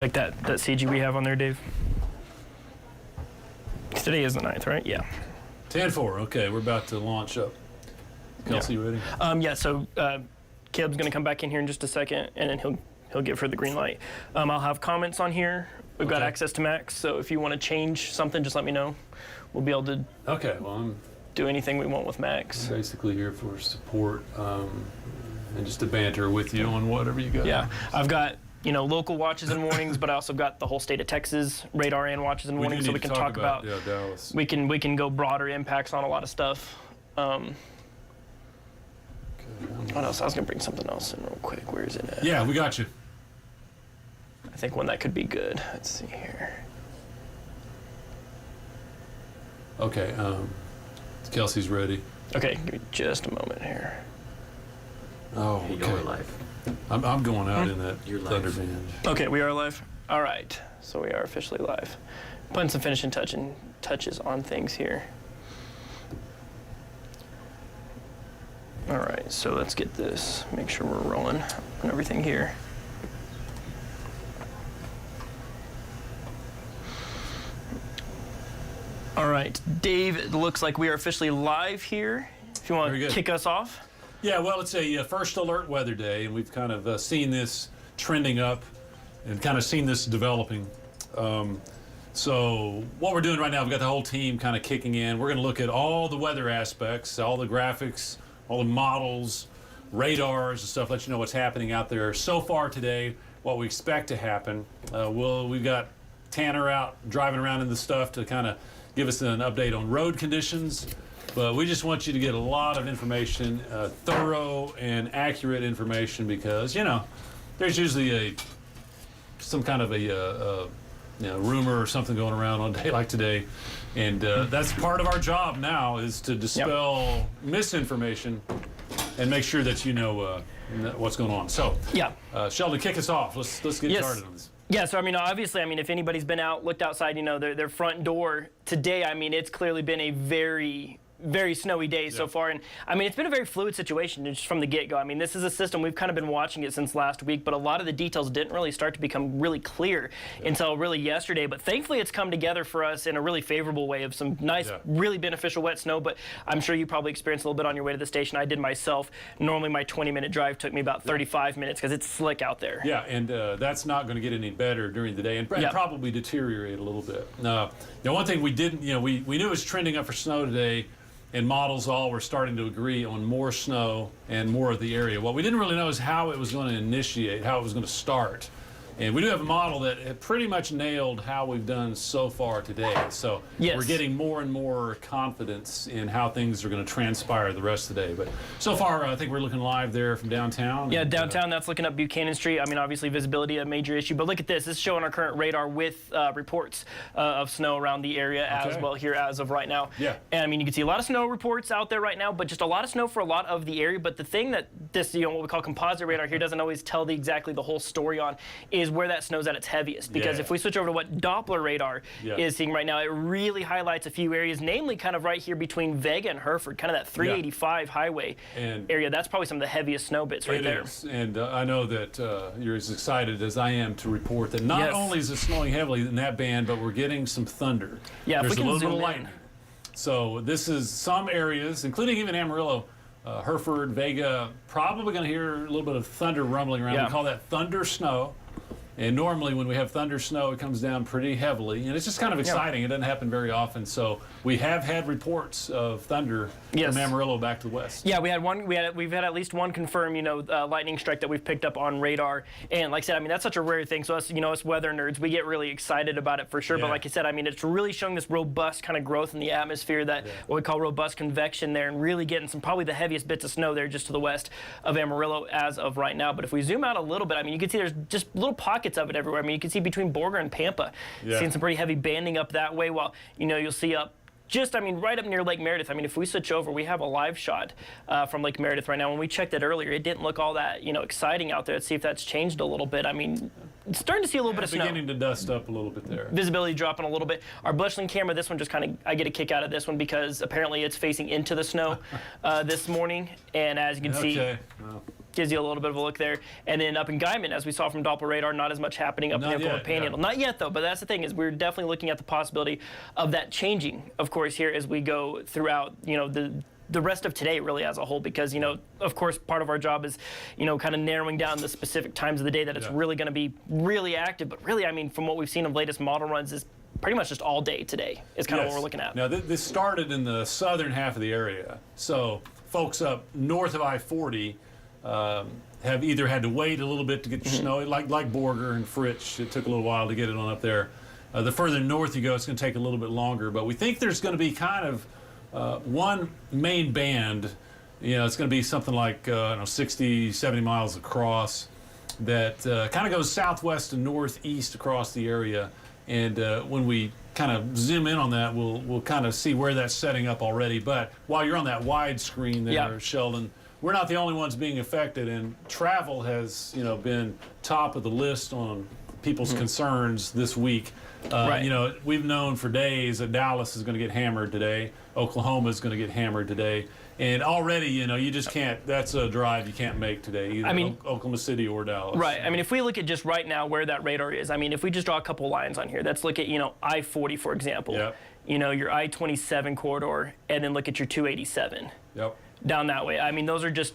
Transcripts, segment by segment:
Like that CG we have on there, Dave? Today is the 9th, right? Yeah. 10-4. Okay, we're about to launch up. Kelsey, you ready? Yeah. So Caleb's going to come back in here in just a second, and then he'll give her the green light. I'll have comments on here. We've got access to Max, so if you want to change something, just let me know. We'll be able to. Okay. Well, I'm do anything we want with Max. basically here for support and just to banter with you on whatever you got. Yeah, I've got local watches and warnings, but I also got the whole state of Texas radar and watches and warnings, so we can talk about Dallas. we can go broader impacts on a lot of stuff. What else? I was gonna bring something else in real quick. Where is it at? Yeah, we got you. I think one that could be good. Let's see here. Okay, Kelsey's ready. Okay, give me just a moment here. Oh, Hey, okay. you're live. I'm going out in that You're live. thunder band. Okay, we are live. All right, so we are officially live. Putting some finishing touches on things here. All right, so let's get this. Make sure we're rolling on everything here. All right, Dave, it looks like we are officially live here. If you want to kick us off. Yeah, well, it's a first alert weather day, and we've kind of seen this trending up and kind of seen this developing. So what we're doing right now, we've got the whole team kind of kicking in. We're going to look at all the weather aspects, all the graphics, all the models, radars and stuff, let you know what's happening out there so far today, what we expect to happen. We've got Tanner out driving around in the stuff to kind of give us an update on road conditions. But we just want you to get a lot of information, thorough and accurate information, because there's usually some kind of a rumor or something going around on a day like today, and that's part of our job now, is to dispel misinformation and make sure that you know what's going on. So Sheldon, kick us off. Let's get started on this. Yeah, so obviously, if anybody's been out, looked outside, their front door today, it's clearly been a very snowy day so far, and it's been a very fluid situation just from the get-go. This is a system, we've kind of been watching it since last week, but a lot of the details didn't really start to become really clear until really yesterday. But thankfully, it's come together for us in a really favorable way of some nice, really beneficial wet snow. But I'm sure you probably experienced a little bit on your way to the station. I did myself. Normally, my 20-minute drive took me about 35 minutes because it's slick out there. Yeah, and that's not going to get any better during the day, and probably deteriorate a little bit. One thing we didn't, we knew it was trending up for snow today, and models all were starting to agree on more snow and more of the area. What we didn't really know is how it was going to initiate, how it was going to start. And we do have a model that had pretty much nailed how we've done so far today. So we're getting more and more confidence in how things are going to transpire the rest of the day. But so far, I think we're looking live there from downtown. Yeah, downtown, that's looking up Buchanan Street. Obviously, visibility a major issue. But look at this. This is showing our current radar with reports of snow around the area as well here as of right now. Yeah. And you can see a lot of snow reports out there right now, but just a lot of snow for a lot of the area. But the thing that this, what we call composite radar here doesn't always tell exactly the whole story on is where that snow's at its heaviest. Because if we switch over to what Doppler radar is seeing right now, it really highlights a few areas, namely kind of right here between Vega and Hereford, kind of that 385 highway area. That's probably some of the heaviest snow bits right there. And I know that you're as excited as I am to report that not only is it snowing heavily in that band, but we're getting some thunder. Yeah, there's if we can a little bit zoom of lightning. So this is some areas, including even Amarillo, Hereford, Vega, probably going to hear a little bit of thunder rumbling around. We call that thunder snow. And normally when we have thunder snow, it comes down pretty heavily, and it's just kind of exciting. It doesn't happen very often. So we have had reports of thunder from Amarillo back to the west. Yeah, we've had at least one confirmed, lightning strike that we've picked up on radar. And like I said, that's such a rare thing. So us, us weather nerds, we get really excited about it for sure. But like I said, it's really showing this robust kind of growth in the atmosphere, that what we call robust convection there, and really getting probably the heaviest bits of snow there just to the west of Amarillo as of right now. But if we zoom out a little bit, you can see there's just little pockets of it everywhere. You can see between Borger and Pampa, seeing some pretty heavy banding up that way, while you'll see up just, right up near Lake Meredith. If we switch over, we have a live shot from Lake Meredith right now. When we checked it earlier, it didn't look all that, exciting out there. Let's see if that's changed a little bit. It's starting to see a little bit of snow. Beginning to dust up a little bit there. Visibility dropping a little bit. Our Bushland camera, this one just I get a kick out of this one because apparently it's facing into the snow this morning. And as you can see, Well, gives you a little bit of a look there. And then up in Guyman, as we saw from Doppler radar, not as much happening up in the Oklahoma Panhandle. Not yet, though, but that's the thing, is we're definitely looking at the possibility of that changing, of course, here as we go throughout, the rest of today really as a whole, because, of course, part of our job is, kind of narrowing down the specific times of the day that it's really going to be really active. But really, I mean, from what we've seen of latest model runs, is pretty much just all day today is kind of what we're looking at. Now, this started in the southern half of the area. So folks up north of I-40 have either had to wait a little bit to get your snow, like Borger and Fritsch. It took a little while to get it on up there. The further north you go, it's going to take a little bit longer. But we think there's going to be kind of one main band. It's going to be something like 60, 70 miles across that kind of goes southwest and northeast across the area. And when we kind of zoom in on that, we'll kind of see where that's setting up already. But while you're on that wide screen there, Sheldon, we're not the only ones being affected, and travel has been top of the list on people's concerns this week. We've known for days that Dallas is going to get hammered today. Oklahoma is going to get hammered today. And already, you just can't, that's a drive you can't make today, either Oklahoma City or Dallas. Right. I mean, if we look at just right now where that radar is, I mean, if we just draw a couple lines on here, let's look at, I-40, for example. Yep. Your I-27 corridor, and then look at your 287. Yep. Down that way. I mean, those are just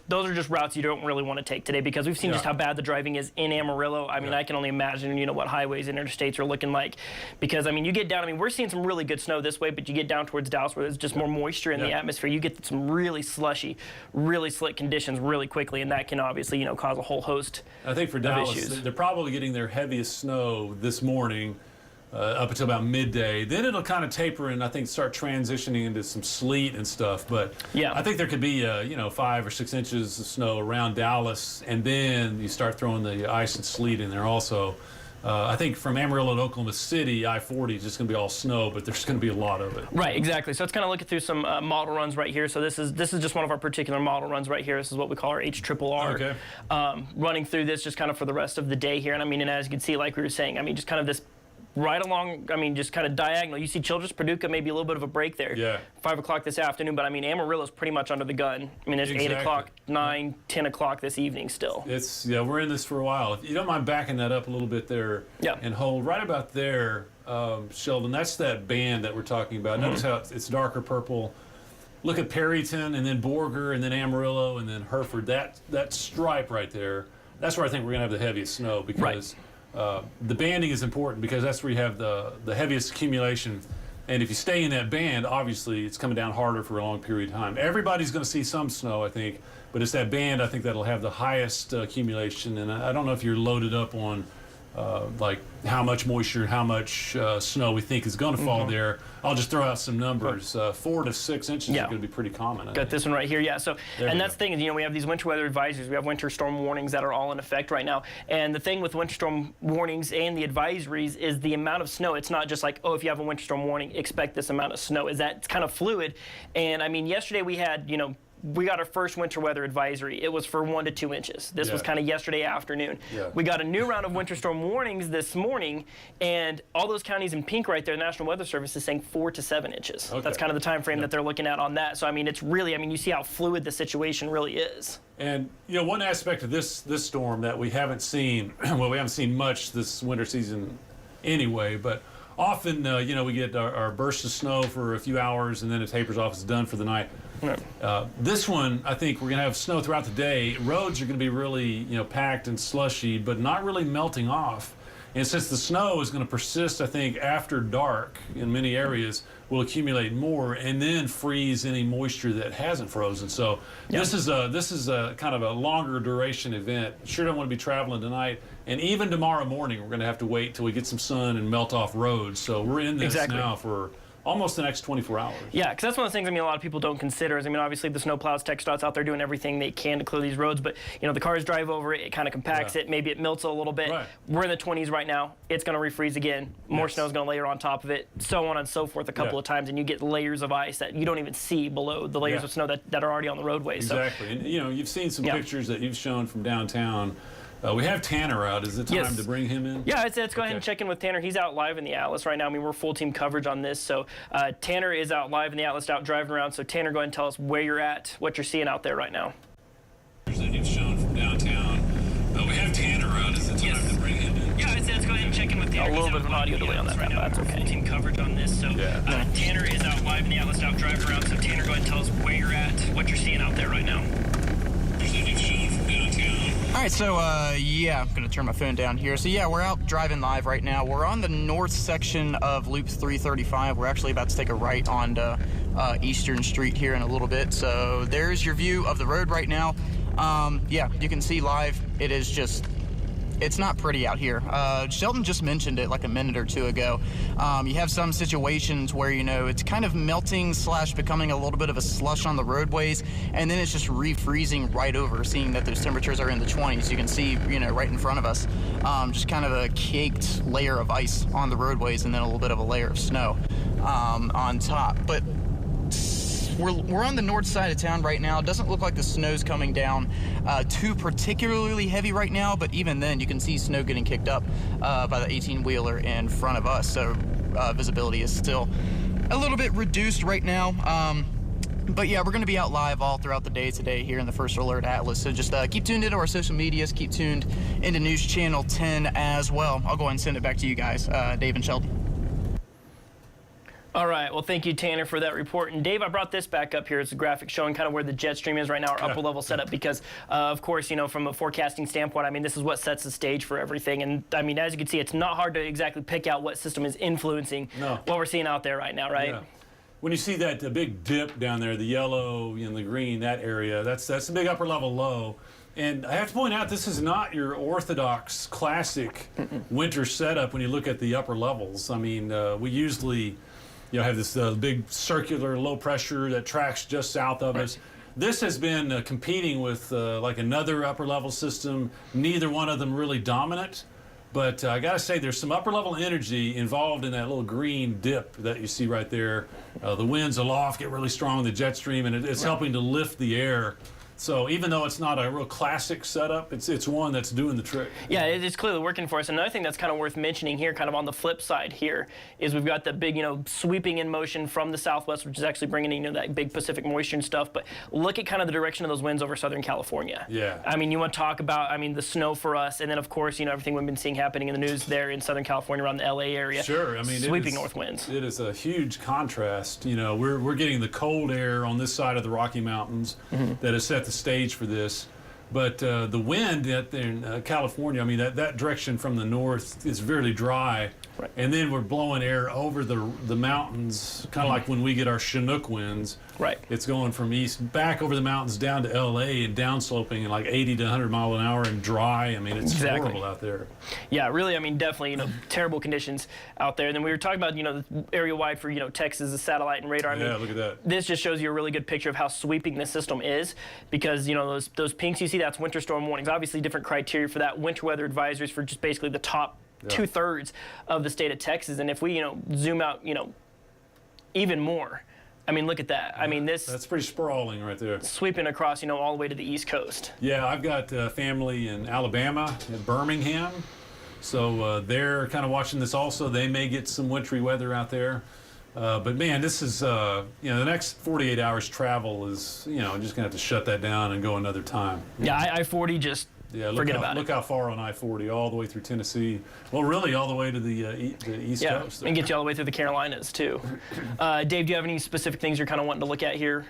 routes you don't really want to take today, because we've seen just how bad the driving is in Amarillo. I mean, I can only imagine, what highways and interstates are looking like, because, I mean, you get down, we're seeing some really good snow this way, but you get down towards Dallas where there's just more moisture in the atmosphere. You get some really slushy, really slick conditions really quickly, and that can obviously, cause a whole host I think for of Dallas, issues. They're probably getting their heaviest snow this morning. Up until about midday. Then it'll kind of taper and I think start transitioning into some sleet and stuff. But I think there could be 5 or 6 inches of snow around Dallas, and then you start throwing the ice and sleet in there also. I think from Amarillo to Oklahoma City, I-40 is just going to be all snow, but there's going to be a lot of it. Right, exactly. So it's kind of looking through some model runs right here. So this is just one of our particular model runs right here. This is what we call our HRRR. Okay. Running through this just kind of for the rest of the day here. And I mean, and as you can see, like we were saying, I mean, just kind of this right along, I mean, just kind of diagonal. You see Childress, Paducah, maybe a little bit of a break there. Yeah. 5 o'clock this afternoon, but I mean, Amarillo's pretty much under the gun. I mean, it's 8 o'clock, 9, 10 o'clock this evening still. We're in this for a while. If you don't mind backing that up a little bit there and hold right about there, Sheldon, that's that band that we're talking about. Notice how it's darker purple. Look at Perryton and then Borger and then Amarillo and then Hereford. That stripe right there, that's where I think we're going to have the heaviest snow, because the banding is important, because that's where you have the heaviest accumulation. And if you stay in that band, obviously it's coming down harder for a long period of time. Everybody's going to see some snow, I think, but it's that band, I think, that'll have the highest accumulation. And I don't know if you're loaded up on like how much moisture, how much snow we think is going to fall there. I'll just throw out some numbers. 4 to 6 inches are going to be pretty common. Got this one right here, So, and that's the thing is, we have these winter weather advisories. We have winter storm warnings that are all in effect right now. And the thing with winter storm warnings and the advisories is the amount of snow. It's not just like, oh, if you have a winter storm warning, expect this amount of snow. Is that it's kind of fluid. And I mean, yesterday we had, we got our first winter weather advisory. It was for 1 to 2 inches. This was kind of yesterday afternoon. We got a new round of winter storm warnings this morning, and all those counties in pink right there, the National Weather Service is saying 4 to 7 inches. That's kind of the time frame that they're looking at on that. So I mean, it's really, I mean, you see how fluid the situation really is. And one aspect of this storm that we haven't seen, well, we haven't seen much this winter season anyway, but often, we get our burst of snow for a few hours and then it tapers off, it's done for the night. This one, I think we're going to have snow throughout the day. Roads are going to be really, packed and slushy, but not really melting off. And since the snow is going to persist, I think, after dark in many areas, will accumulate more and then freeze any moisture that hasn't frozen. So this is a kind of a longer duration event. Sure don't want to be traveling tonight. And even tomorrow morning, we're going to have to wait till we get some sun and melt off roads. So we're in this now for almost the next 24 hours. Yeah, because that's one of the things, I mean, a lot of people don't consider is, I mean, obviously the snowplows, TxDOT's out there doing everything they can to clear these roads, but, the cars drive over it, it kind of compacts it, maybe it melts a little bit. We're in the 20s right now. It's going to refreeze again. More snow's going to layer on top of it, so on and so forth a couple of times, and you get layers of ice that you don't even see below the layers of snow that are already on the roadways. Exactly. And, you've seen some pictures that you've shown from downtown. We have Tanner out. Is it time to bring him in? Yeah, let's go ahead and check in with Tanner. He's out live in the Atlas right now. I mean, we're full team coverage on this. So Tanner is out live in the Atlas, out driving around. So Tanner, go ahead and tell us where you're at, what you're seeing out there right now. That you've shown from downtown. A little bit of an audio delay on that, but that's okay. Full team coverage on this. So Tanner is out live in the Atlas, out driving around. So Tanner, go ahead and tell us where you're at, what you're seeing out there right now. All right, so yeah, I'm gonna turn my phone down here. So yeah, we're out driving live right now. We're on the north section of Loop 335. We're actually about to take a right onto Eastern Street here in a little bit. So there's your view of the road right now. Yeah, you can see live. It is just, it's not pretty out here. Sheldon just mentioned it like a minute or two ago. You have some situations where, you know, it's kind of melting / becoming a little bit of a slush on the roadways, and then it's just refreezing right over, seeing that those temperatures are in the 20s. You can see, you know, right in front of us, just kind of a caked layer of ice on the roadways, and then a little bit of a layer of snow on top. But we're on the north side of town right now. It doesn't look like the snow's coming down too particularly heavy right now, but even then you can see snow getting kicked up by the 18-wheeler in front of us. So visibility is still a little bit reduced right now. But yeah, we're going to be out live all throughout the day today here in the First Alert Atlas. So just keep tuned into our social medias, keep tuned into News Channel 10 as well. I'll go ahead and send it back to you guys, Dave and Sheldon. All right. Well, thank you, Tanner, for that report. And Dave, I brought this back up here. It's a graphic showing kind of where the jet stream is right now, our upper level setup, because, of course, you know, from a forecasting standpoint, I mean, this is what sets the stage for everything. And, I mean, as you can see, it's not hard to exactly pick out what system is influencing what we're seeing out there right now, right? Yeah. When you see that big dip down there, the yellow and the green, that area, that's a big upper level low. And I have to point out, this is not your orthodox, classic winter setup when you look at the upper levels. I mean, we usually, you know, have this big circular low pressure that tracks just south of us. This has been competing with like another upper level system. Neither one of them really dominant. But I got to say, there's some upper level energy involved in that little green dip that you see right there. The winds aloft get really strong, the jet stream, and it's helping to lift the air. So even though it's not a real classic setup, it's one that's doing the trick. Yeah, it's clearly working for us. Another thing that's kind of worth mentioning here, kind of on the flip side here, is we've got the big, you know, sweeping in motion from the southwest, which is actually bringing in, you know, that big Pacific moisture and stuff. But look at kind of the direction of those winds over Southern California. Yeah. I mean, you want to talk about, I mean, the snow for us, and then of course, you know, everything we've been seeing happening in the news there in Southern California around the LA area. Sure, I mean, sweeping north winds. It is a huge contrast. You know, we're getting the cold air on this side of the Rocky Mountains that has set the stage for this. But the wind in California, I mean, that direction from the north is very dry. Right. And then we're blowing air over the mountains, kind of like when we get our Chinook winds. Right. It's going from east back over the mountains down to LA and downsloping in like 80 to 100 mile an hour and dry. I mean, it's horrible out there. Yeah, really. I mean, definitely, you know, terrible conditions out there. And then we were talking about, you know, the area wide for, you know, Texas, the satellite and radar. I mean, look at that. This just shows you a really good picture of how sweeping this system is, because, you know, those pinks you see, that's winter storm warnings. Obviously, different criteria for that. Winter weather advisories for just basically the top 2/3 of the state of Texas. And if we, you know, zoom out, you know, even more, I mean, look at that. I mean, that's pretty sprawling right there. Sweeping across, you know, all the way to the East Coast. Yeah, I've got family in Alabama, in Birmingham. So they're kind of watching this also. They may get some wintry weather out there. But man, this is, you know, the next 48 hours travel is, you know, just going to have to shut that down and go another time. Yeah, I-40 just forget about it. Look how far on I-40, all the way through Tennessee. Well, really, all the way to the East Coast. Yeah, and get you all the way through the Carolinas, too. Dave, do you have any specific things you're kind of wanting to look at here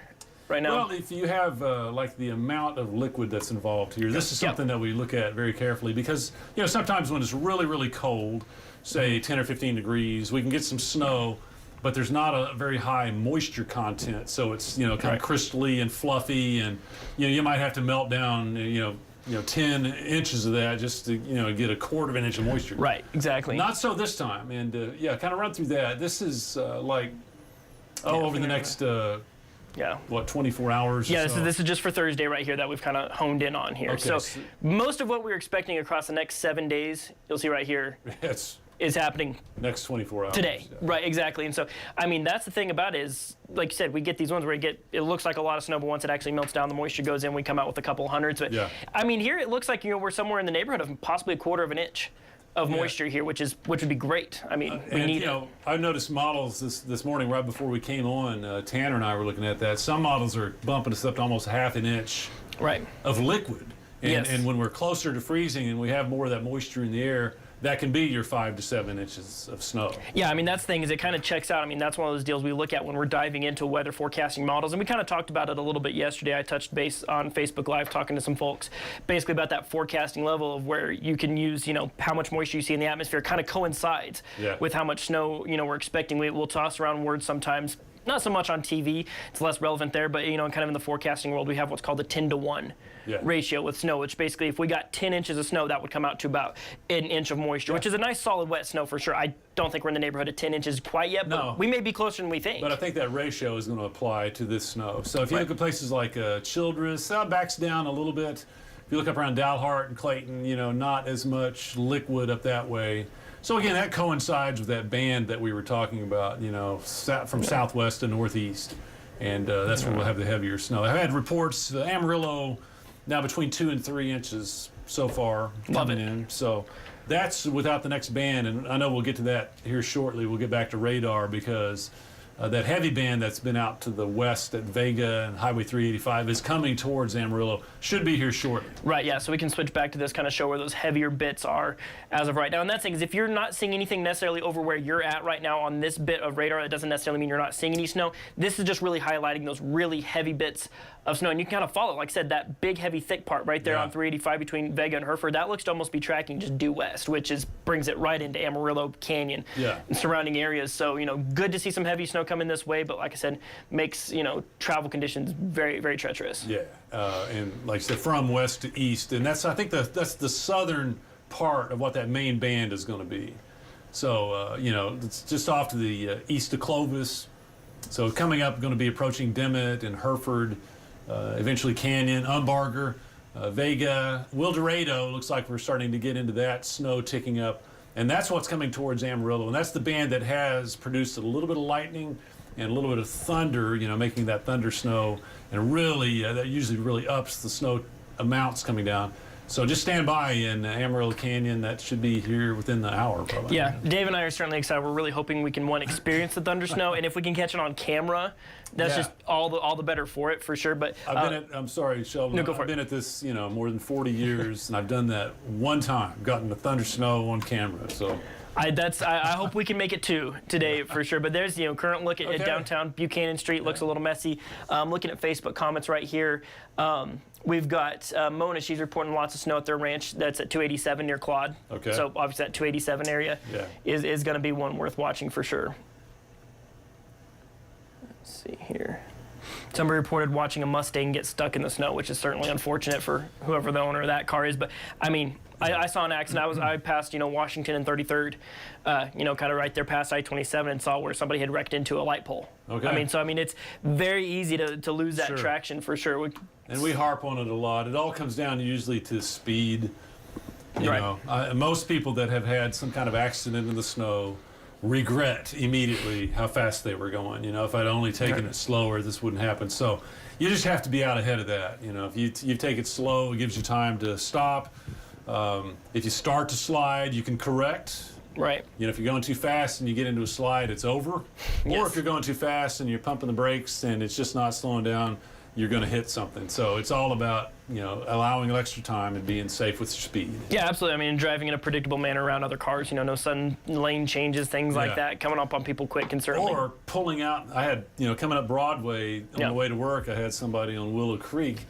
right now? Well, if you have, like, the amount of liquid that's involved here, this is something that we look at very carefully because, you know, sometimes when it's really, really cold, say 10 or 15 degrees, we can get some snow, but there's not a very high moisture content, so it's, you know, kind of crystally and fluffy, and, you know, you might have to melt down, you know, 10 inches of that just to, you know, get a quarter of an inch of moisture. Right, exactly. Not so this time, and yeah, kind of run through that. This is like, over the next, what, 24 hours? Yeah, this is just for Thursday right here that we've kind of honed in on here. Okay, so most of what we're expecting across the next 7 days, you'll see right here, is happening next 24 hours today. Right, exactly. And so, I mean, that's the thing about it is, like you said, we get these ones where it looks like a lot of snow, but once it actually melts down, the moisture goes in, we come out with a couple hundreds. But I mean, here it looks like, you know, we're somewhere in the neighborhood of possibly a quarter of an inch of moisture here, which would be great. I mean, we need it. I noticed models this morning right before we came on. Tanner and I were looking at that. Some models are bumping us up to almost half an inch of liquid. And when we're closer to freezing and we have more of that moisture in the air, that can be your 5 to 7 inches of snow. Yeah, I mean, that's the thing is it kind of checks out. I mean, that's one of those deals we look at when we're diving into weather forecasting models. And we kind of talked about it a little bit yesterday. I touched base on Facebook Live talking to some folks basically about that forecasting level of where you can use, how much moisture you see in the atmosphere kind of coincides with how much snow, we're expecting. We'll toss around words sometimes. Not so much on TV, it's less relevant there, but kind of in the forecasting world, we have what's called a 10-to-1 ratio with snow, which basically if we got 10 inches of snow, that would come out to about an inch of moisture, which is a nice solid wet snow for sure. I don't think we're in the neighborhood of 10 inches quite yet, but we may be closer than we think. But I think that ratio is going to apply to this snow. So if you look at places like Childress, backs down a little bit. If you look up around Dalhart and Clayton, not as much liquid up that way. So again, that coincides with that band that we were talking about, from southwest to northeast. And that's where we'll have the heavier snow. I've had reports, Amarillo, now between 2 and 3 inches so far coming in. So that's without the next band. And I know we'll get to that here shortly. We'll get back to radar because that heavy band that's been out to the west at Vega and Highway 385 is coming towards Amarillo. Should be here shortly. Right, yeah, so we can switch back to this, kind of show where those heavier bits are as of right now. And that's the thing is if you're not seeing anything necessarily over where you're at right now on this bit of radar, that doesn't necessarily mean you're not seeing any snow. This is just really highlighting those really heavy bits of snow. And you can kind of follow, like I said, that big, heavy, thick part right there on 385 between Vega and Hereford. That looks to almost be tracking just due west, which brings it right into Amarillo Canyon and surrounding areas. So, good to see some heavy snow coming this way, but like I said, makes, travel conditions very, very treacherous. Yeah, and like I said, from west to east. And I think that's the southern part of what that main band is going to be. So, it's just off to the east of Clovis. So coming up, going to be approaching Dimmitt and Hereford, eventually Canyon, Umbarger, Vega, Wildorado. Looks like we're starting to get into that snow ticking up. And that's what's coming towards Amarillo. And that's the band that has produced a little bit of lightning and a little bit of thunder, making that thunder snow. And really, that usually really ups the snow amounts coming down. So just stand by in Amarillo Canyon. That should be here within the hour, probably. Yeah, Dave and I are certainly excited. We're really hoping we can, experience the thunder snow, and if we can catch it on camera, that's just all the better for it, for sure. But I'm sorry, Sheldon. No, go for I've been at this, more than 40 years, and I've done that one time, gotten the thunder snow on camera. So. I hope we can make it today for sure. But there's current look at downtown Buchanan Street. Looks a little messy. Looking at Facebook comments right here. We've got Mona. She's reporting lots of snow at their ranch. That's at 287 near Claude. Okay. So obviously that 287 area is going to be one worth watching for sure. Let's see here. Somebody reported watching a Mustang get stuck in the snow, which is certainly unfortunate for whoever the owner of that car is. But I mean, I saw an accident. I passed, Washington and 33rd, kind of right there past I-27, and saw where somebody had wrecked into a light pole. Okay. I mean, it's very easy to lose that traction for sure. And we harp on it a lot. It all comes down usually to speed. You know, most people that have had some kind of accident in the snow regret immediately how fast they were going. If I'd only taken it slower, this wouldn't happen. So you just have to be out ahead of that. If you take it slow, it gives you time to stop. If you start to slide, you can correct. Right. If you're going too fast and you get into a slide, it's over. Or if you're going too fast and you're pumping the brakes and it's just not slowing down, you're going to hit something. So it's all about, allowing extra time and being safe with your speed. Yeah, absolutely. I mean, driving in a predictable manner around other cars, no sudden lane changes, things like that. Coming up on people quick can certainly. Or pulling out. I had, coming up Broadway on the way to work, I had somebody on Willow Creek.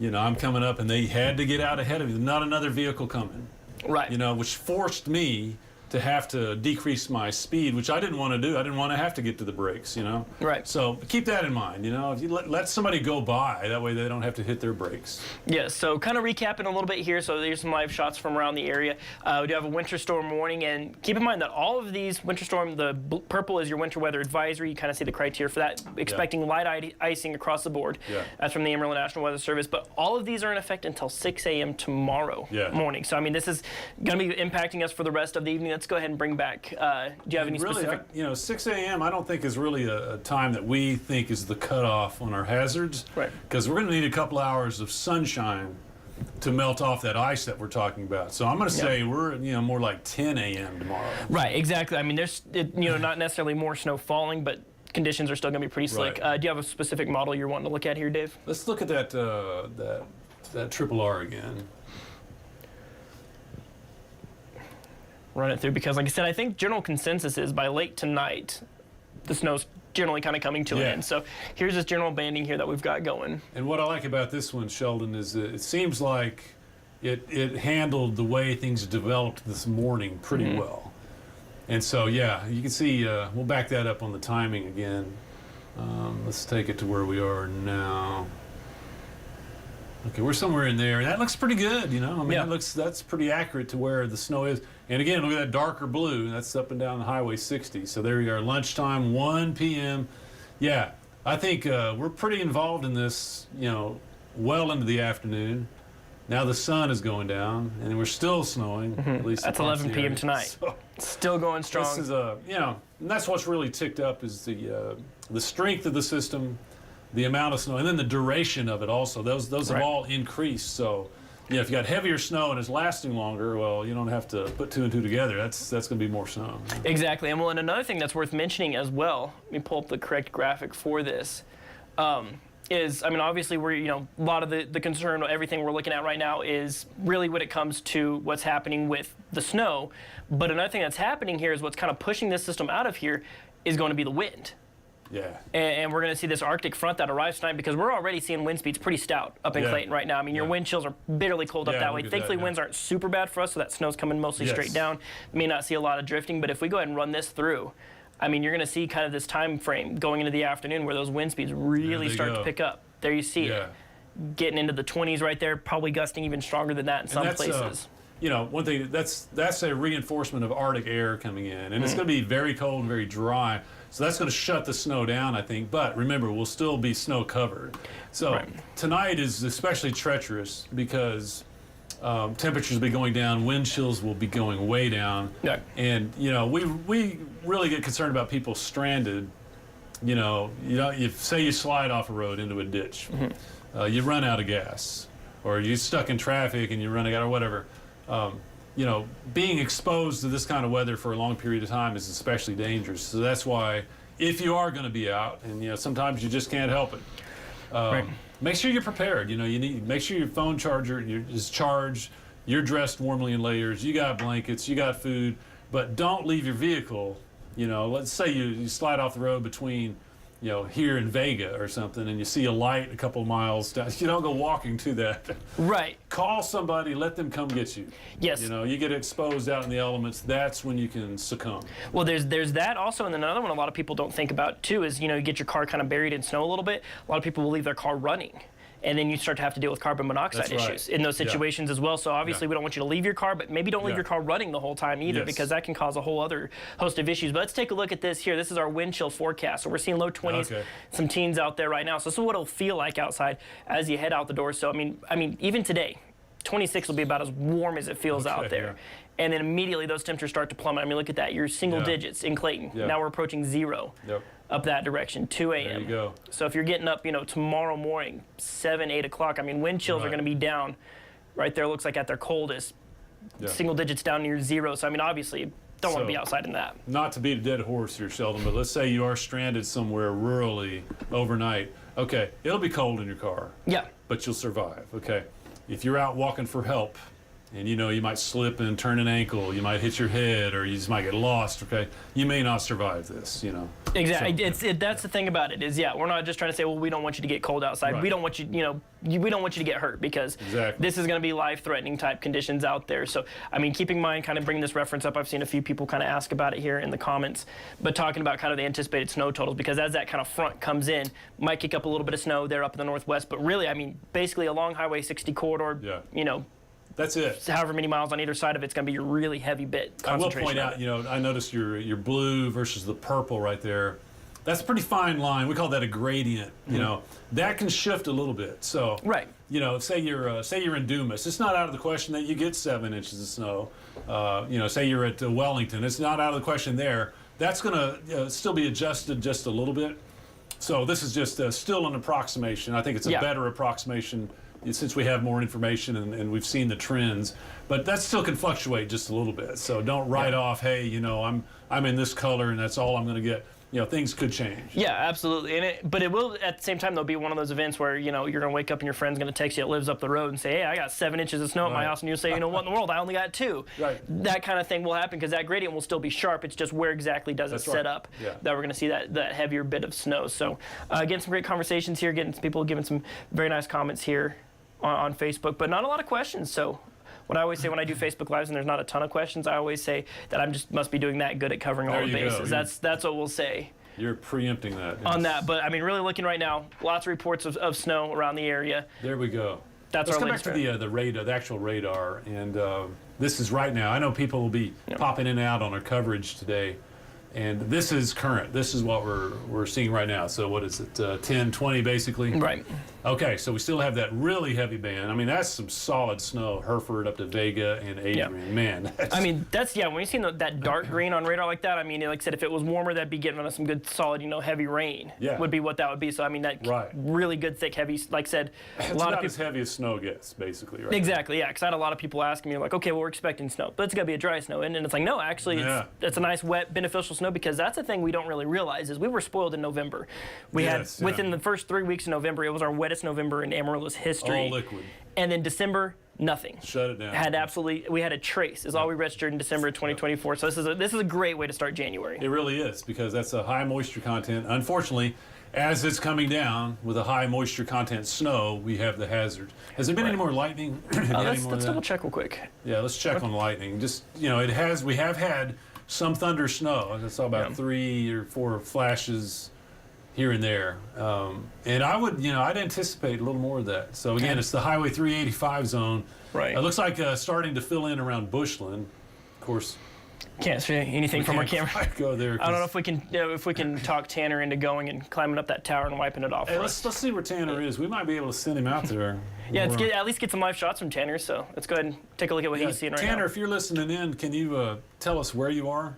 I'm coming up and they had to get out ahead of me. Not another vehicle coming. Right. Which forced me to have to decrease my speed, which I didn't want to do. I didn't want to have to get to the brakes, Right. So keep that in mind, If you let somebody go by, that way they don't have to hit their brakes. Yeah, so kind of recapping a little bit here. So there's some live shots from around the area. We do have a winter storm warning, and keep in mind that all of these winter storm, the purple is your winter weather advisory. You kind of see the criteria for that, expecting light icing across the board. Yeah. That's from the Amarillo National Weather Service. But all of these are in effect until 6 a.m. tomorrow morning. So, I mean, this is going to be impacting us for the rest of the evening. Let's go ahead and bring back. Do you have any specific? 6 a.m. I don't think is really a time that we think is the cutoff on our hazards. Right. Because we're going to need a couple hours of sunshine to melt off that ice that we're talking about. So I'm going to say we're more like 10 a.m. tomorrow. Right. Exactly. I mean, there's not necessarily more snow falling, but conditions are still going to be pretty slick. Right. Do you have a specific model you're wanting to look at here, Dave? Let's look at that triple R again. run it through, because like I said, I think general consensus is by late tonight, the snow's generally kind of coming to an end. So here's this general banding here that we've got going. And what I like about this one, Sheldon, is that it seems like it handled the way things developed this morning pretty well. And so, yeah, you can see, we'll back that up on the timing again. Let's take it to where we are now. Okay, we're somewhere in there. That looks pretty good, you know. I mean, that's pretty accurate to where the snow is. And again, look at that darker blue. That's up and down the Highway 60. So there we are, lunchtime, 1 p.m. Yeah, I think we're pretty involved in this, you know, well into the afternoon. Now the sun is going down, and we're still snowing. At least that's 11 p.m. tonight. So, still going strong. This is you know, and that's what's really ticked up is the strength of the system, the amount of snow, and then the duration of it also. Those have all increased. So, yeah, if you got heavier snow and it's lasting longer, well, you don't have to put 2 and 2 together. That's going to be more snow. Exactly. And well, and another thing that's worth mentioning as well, let me pull up the correct graphic for this, is, I mean, obviously we're, you know, a lot of the concern, everything we're looking at right now is really when it comes to what's happening with the snow. But another thing that's happening here is what's kind of pushing this system out of here is going to be the wind. Yeah. And we're going to see this Arctic front that arrives tonight, because we're already seeing wind speeds pretty stout up in Clayton right now. I mean, your wind chills are bitterly cold up that way. Thankfully, winds aren't super bad for us, so that snow's coming mostly straight down. You may not see a lot of drifting, but if we go ahead and run this through, I mean, you're going to see kind of this time frame going into the afternoon where those wind speeds really start to pick up. There you see it. Getting into the 20s right there, probably gusting even stronger than that in some places. You know, one thing, that's a reinforcement of Arctic air coming in, and it's going to be very cold and very dry. So that's going to shut the snow down, I think. But remember, we'll still be snow covered. So tonight is especially treacherous because temperatures will be going down, wind chills will be going way down. And, you know, we really get concerned about people stranded. You know, if say you slide off a road into a ditch, you run out of gas, or you're stuck in traffic and you're running out, or whatever. You know, being exposed to this kind of weather for a long period of time is especially dangerous. So that's why, if you are going to be out, and you know, sometimes you just can't help it. Make sure you're prepared. You know, you need make sure your phone charger is charged. You're dressed warmly in layers. You got blankets. You got food. But don't leave your vehicle. You know, let's say you slide off the road between, you know, here in Vega or something, and you see a light a couple miles down. You don't go walking to that. Call somebody, let them come get you. You know, you get exposed out in the elements, that's when you can succumb. Well, there's that also, and then another one a lot of people don't think about too is, you know, you get your car kind of buried in snow a little bit. A lot of people will leave their car running. And then you start to have to deal with carbon monoxide issues in those situations as well. So obviously we don't want you to leave your car, but maybe don't leave your car running the whole time either, because that can cause a whole other host of issues. But let's take a look at this here. This is our wind chill forecast. So we're seeing low 20s, some teens out there right now. So this is what it'll feel like outside as you head out the door. So I mean, even today, 26 will be about as warm as it feels out there. And then immediately those temperatures start to plummet. I mean, look at that. You're single digits in Clayton. Now we're approaching 0. Up that direction, 2 a.m. There you go. So if you're getting up, you know, tomorrow morning, 7, 8 o'clock, I mean, wind chills are going to be down right there. Looks like at their coldest, single digits down near 0. So I mean, obviously, don't want to be outside in that. Not to beat a dead horse here, Sheldon, but let's say you are stranded somewhere rurally overnight. Okay, it'll be cold in your car. But you'll survive. Okay, if you're out walking for help, and you know you might slip and turn an ankle, you might hit your head, or you just might get lost. Okay, you may not survive this. You know. Exactly. So, that's the thing about it is, we're not just trying to say, well, we don't want you to get cold outside. We don't want you, you know, we don't want you to get hurt, because this is going to be life-threatening type conditions out there. So, I mean, keeping in mind, kind of bringing this reference up, I've seen a few people kind of ask about it here in the comments, but talking about kind of the anticipated snow totals, because as that kind of front comes in, might kick up a little bit of snow there up in the northwest, but really, I mean, basically along Highway 60 corridor, you know, that's it. However many miles on either side of it's going to be your really heavy bit concentration. I will point out, you know, I noticed your blue versus the purple right there. That's a pretty fine line. We call that a gradient. You know, that can shift a little bit. So, you know, say you're in Dumas, it's not out of the question that you get 7 inches of snow. You know, say you're at Wellington, it's not out of the question there. That's going to still be adjusted just a little bit. So this is just still an approximation. I think it's a better approximation since we have more information and we've seen the trends, but that still can fluctuate just a little bit. So don't write off, hey, you know, I'm in this color and that's all I'm going to get. things could change. Yeah, absolutely. But it will, at the same time, there'll be one of those events where, you're going to wake up and your friend's going to text you that lives up the road and say, hey, I got 7 inches of snow at my house. And you'll say, what in the world? I only got 2. Right. That kind of thing will happen because that gradient will still be sharp. It's just where exactly does it set up that we're going to see that heavier bit of snow. So, getting some great conversations here, getting people giving some very nice comments here on Facebook, but not a lot of questions. So, what I always say when I do Facebook Lives and there's not a ton of questions, I always say that I just must be doing that good at covering all the bases. That's what we'll say. You're preempting that. On that, but I mean, really looking right now, lots of reports of snow around the area. There we go. Let's come back to the radar, the actual radar, and this is right now. I know people will be popping in and out on our coverage today, and this is current. This is what we're seeing right now. So what is it, 10, 20 basically? Right. Okay, so we still have that really heavy band. I mean, that's some solid snow, Hereford up to Vega and Adrian. Man, when you see that dark green on radar like that, I mean, like I said, if it was warmer, that'd be getting us some good solid, heavy rain. Would be what that would be. So I mean, that really good, thick, heavy, like I said, a lot of people, as heavy as snow gets, basically, right? Exactly, yeah, because I had a lot of people asking me, like, okay, well, we're expecting snow, but it's going to be a dry snow. And it's like, no, actually, it's a nice, wet, beneficial snow, because that's the thing we don't really realize is we were spoiled in November. We had, within the first 3 weeks of November, it was our wettest November in Amarillo's history. All liquid. And then December, nothing. Shut it down. We had a trace is all we registered in December of 2024. So this is a great way to start January. It really is, because that's a high moisture content. Unfortunately, as it's coming down with a high moisture content snow, we have the hazard. Has there been any more lightning? Let's double check real quick. Yeah, let's check on lightning. Just, we have had some thunder snow. I saw about 3 or 4 flashes here and there. And I'd anticipate a little more of that. So again, it's the Highway 385 zone. Right. It looks like starting to fill in around Bushland. Of course, can't see anything from our camera. Go there. I don't know if we can talk Tanner into going and climbing up that tower and wiping it off. Hey, let's see where Tanner is. We might be able to send him out there. At least get some live shots from Tanner. So let's go ahead and take a look at what he's seeing right now. Tanner, if you're listening in, can you tell us where you are?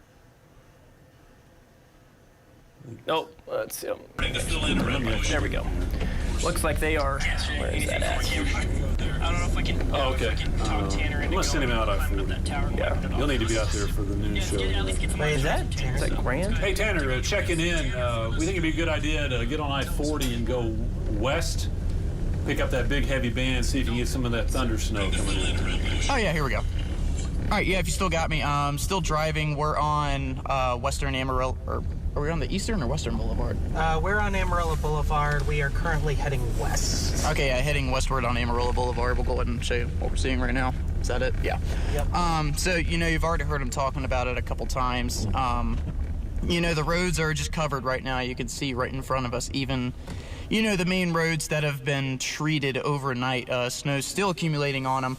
Oh, let's see. There we go. Looks like they are. Where is that at? I don't know if we can. Oh, okay. Talk Tanner into let's send him out. Yeah. You'll need to be out there for the news show. Wait, is that Grand? Hey, Tanner, checking in. We think it'd be a good idea to get on I-40 and go west. Pick up that big heavy band. See if you can get some of that thunder snow coming in. Oh yeah, here we go. All right, yeah, if you still got me, still driving. We're on Western Amarillo, or are we on the Eastern or Western Boulevard? We're on Amarillo Boulevard. We are currently heading west. Okay, yeah, heading westward on Amarillo Boulevard. We'll go ahead and show you what we're seeing right now. Is that it? Yeah. Yep. So, you've already heard him talking about it a couple times. The roads are just covered right now. You can see right in front of us, even the main roads that have been treated overnight, snow's still accumulating on them.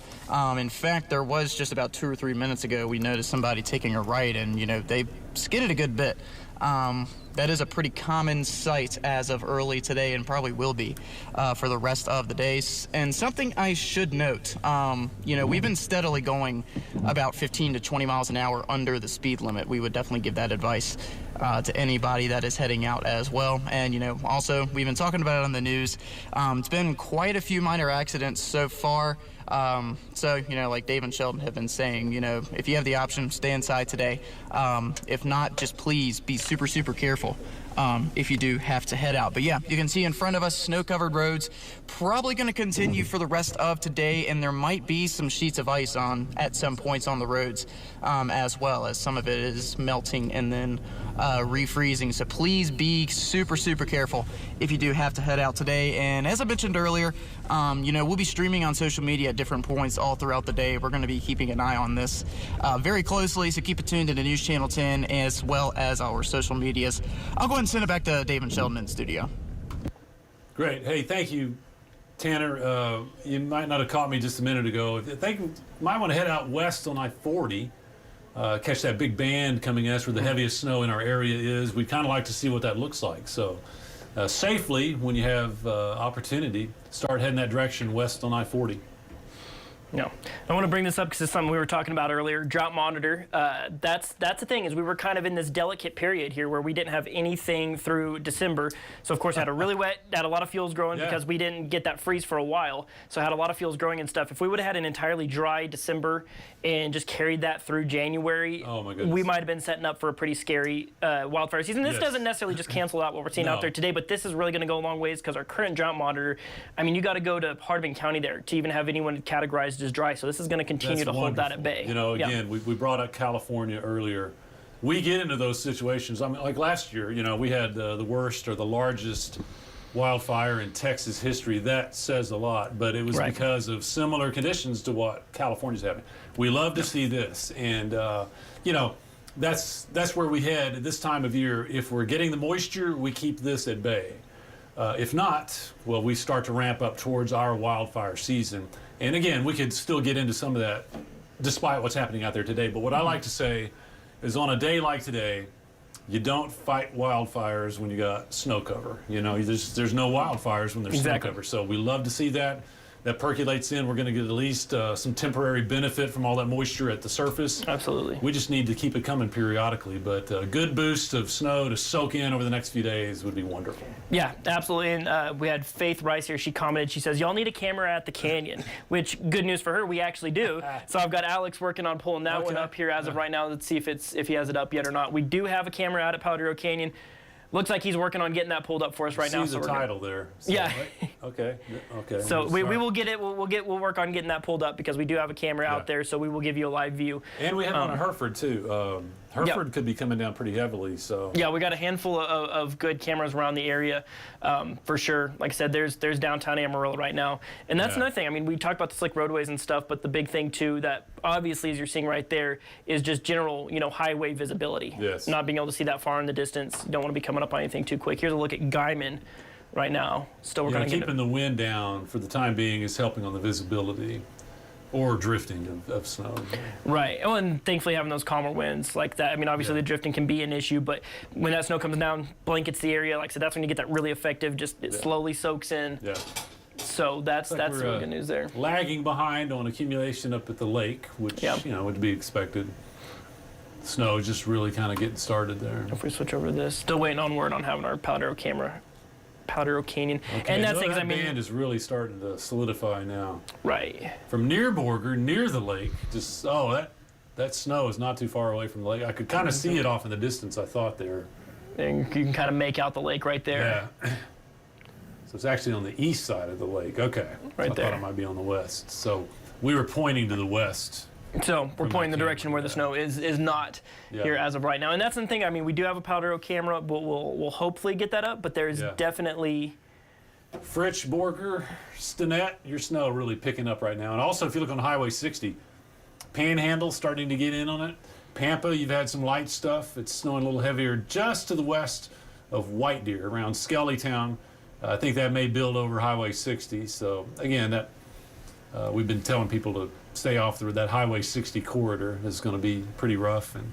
In fact, there was just about 2 or 3 minutes ago, we noticed somebody taking a right, and, they skidded a good bit. That is a pretty common sight as of early today, and probably will be for the rest of the days. And something I should note, we've been steadily going about 15 to 20 miles an hour under the speed limit. We would definitely give that advice to anybody that is heading out as well. And, also, we've been talking about it on the news. It's been quite a few minor accidents so far. So, like Dave and Sheldon have been saying, if you have the option, stay inside today. If not, just please be super, super careful if you do have to head out. But yeah, you can see in front of us, snow-covered roads, probably going to continue for the rest of today, and there might be some sheets of ice at some points on the roads as well, as some of it is melting and then refreezing. So please be super, super careful if you do have to head out today. And as I mentioned earlier, we'll be streaming on social media at different points all throughout the day. We're going to be keeping an eye on this very closely, so keep it tuned into News Channel 10 as well as our social medias. I'll go ahead and send it back to Dave and Sheldon in the studio. Great. Hey, thank you, Tanner. You might not have caught me just a minute ago. You might want to head out west on I-40, catch that big band coming at us where the heaviest snow in our area is. We'd kind of like to see what that looks like. So safely, when you have opportunity, start heading that direction west on I-40. No, I want to bring this up because it's something we were talking about earlier. Drought monitor. That's the thing, is we were kind of in this delicate period here where we didn't have anything through December. So of course had a really wet, had a lot of fuels growing because we didn't get that freeze for a while. So had a lot of fuels growing and stuff. If we would have had an entirely dry December and just carried that through January, oh my goodness, we might have been setting up for a pretty scary wildfire season. This doesn't necessarily just cancel out what we're seeing out there today, but this is really going to go a long ways because our current drought monitor, I mean, you got to go to Hardin County there to even have anyone categorized as dry. So this is going to continue to hold that at bay. You know, again, we brought up California earlier. We get into those situations. I mean, like last year, you know, we had the worst or the largest wildfire in Texas history. That says a lot, but it was because of similar conditions to what California's having. We love to see this, and you know, that's where we head at this time of year. If we're getting the moisture, we keep this at bay. If not, well, we start to ramp up towards our wildfire season. And again, we could still get into some of that despite what's happening out there today. But what I like to say is on a day like today, you don't fight wildfires when you got snow cover. You know, there's no wildfires when there's snow cover. So we love to see that. That percolates in. We're going to get at least some temporary benefit from all that moisture at the surface. Absolutely. We just need to keep it coming periodically, but a good boost of snow to soak in over the next few days would be wonderful. Yeah, absolutely. And we had Faith Rice here. She commented, she says, y'all need a camera at the canyon, which good news for her, we actually do. So I've got Alex working on pulling that one up here as of right now. Let's see if he has it up yet or not. We do have a camera out at Powder Canyon. Looks like he's working on getting that pulled up for us right now. See the title there. So, yeah. Right? Okay. Okay. So we will get it. We'll work on getting that pulled up because we do have a camera out there. So we will give you a live view. And we have one in Hereford too. Hereford could be coming down pretty heavily. So yeah, we got a handful of good cameras around the area for sure. Like I said, there's downtown Amarillo right now, and that's another thing. I mean, we talked about the slick roadways and stuff, but the big thing too that obviously, as you're seeing right there, is just general, highway visibility. Yes. Not being able to see that far in the distance. You don't want to be coming up on anything too quick. Here's a look at Guyman right now. Still, we're going to keeping the wind down for the time being is helping on the visibility or drifting of snow. Right. Oh, and thankfully having those calmer winds like that. I mean, obviously the drifting can be an issue, but when that snow comes down, blankets the area. Like I said, that's when you get that really effective. Just it slowly soaks in. Yeah. So that's really good news there. Lagging behind on accumulation up at the lake, which would be expected. Snow just really kind of getting started there. If we switch over to this, still waiting on word on having our Powder camera, Powder Canyon, and that's things. That band is really starting to solidify now. Right. From near Borger, near the lake, just that snow is not too far away from the lake. I could kind of see it off in the distance. I thought there. And you can kind of make out the lake right there. Yeah. So it's actually on the east side of the lake. Okay. Right there. I thought it might be on the west. So we were pointing to the west. So we're pointing the direction where the snow is not here as of right now. And that's the thing. I mean, we do have a Powder camera, but we'll hopefully get that up. But there's definitely... Fritch, Borger, Stinnett, your snow really picking up right now. And also, if you look on Highway 60, Panhandle starting to get in on it. Pampa, you've had some light stuff. It's snowing a little heavier just to the west of White Deer, around Skellytown. I think that may build over Highway 60. So, again, that we've been telling people to stay off that Highway 60 corridor. Is going to be pretty rough, and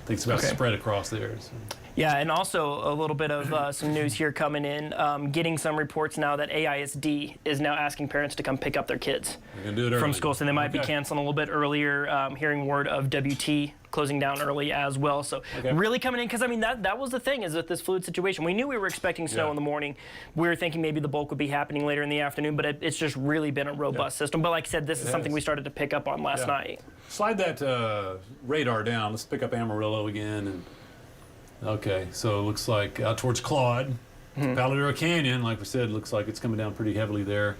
I think it's about spread across there. So. Yeah, and also a little bit of some news here coming in. Getting some reports now that AISD is now asking parents to come pick up their kids from school. So they might be canceling a little bit earlier. Hearing word of WT closing down early as well. So really coming in, because I mean that was the thing, is with this fluid situation. We knew we were expecting snow in the morning. We were thinking maybe the bulk would be happening later in the afternoon, but it's just really been a robust system. But like I said, this is something we started to pick up on last night. Slide that radar down. Let's pick up Amarillo again. And okay, so it looks like out towards Claude, Palo Canyon, like we said, looks like it's coming down pretty heavily there.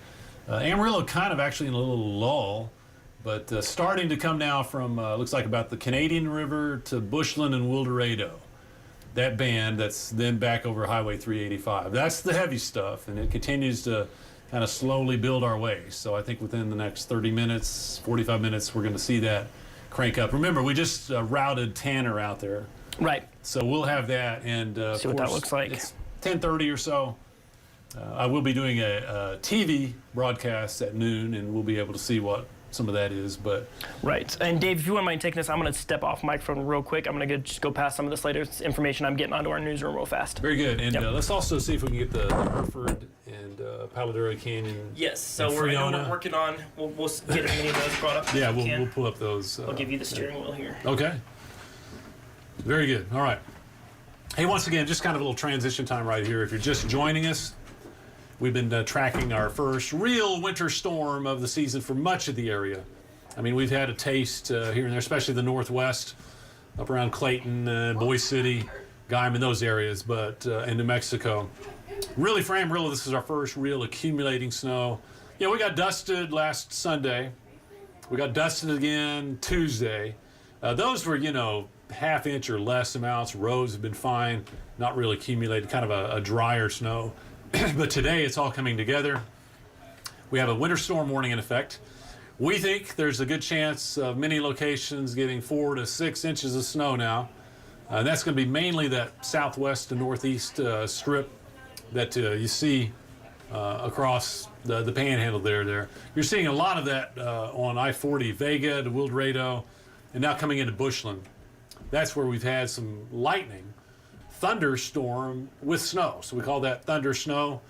Amarillo kind of actually in a little lull, but starting to come now from, looks like about the Canadian River to Bushland and Wildorado. That band that's then back over Highway 385. That's the heavy stuff, and it continues to kind of slowly build our way. So I think within the next 30 minutes, 45 minutes, we're going to see that crank up. Remember, we just routed Tanner out there. Right. So we'll have that, and see what that looks like. It's 10:30 or so. I will be doing a TV broadcast at noon, and we'll be able to see what some of that is, but Right. And Dave, if you wouldn't mind taking this, I'm going to step off microphone real quick. I'm going to just go past some of this latest information I'm getting onto our newsroom real fast. very good. And Yep. let's also see if we can get the Hereford and Paladera Canyon. Yes. So And we're Friona. working on. We'll get as many of those brought up. Yeah, as we we'll can. pull up those. I'll give you the steering wheel here. Okay. Very good. All right. Hey, once again, just kind of a little transition time right here. If you're just joining us, we've been tracking our first real winter storm of the season for much of the area. I mean, we've had a taste here and there, especially the Northwest, up around Clayton, Boise City, Guyman, those areas, but in New Mexico. Really, for Amarillo, this is our first real accumulating snow. Yeah, we got dusted last Sunday. We got dusted again Tuesday. Those were, half-inch or less amounts. Roads have been fine, not really accumulated, kind of a drier snow. But today it's all coming together. We have a winter storm warning in effect. We think there's a good chance of many locations getting 4 to 6 inches of snow now. And that's going to be mainly that southwest to northeast strip that you see across the panhandle there. You're seeing a lot of that on I-40, Vega to Wildorado, and now coming into Bushland. That's where we've had some lightning, thunderstorm with snow. So we call that thunder snow.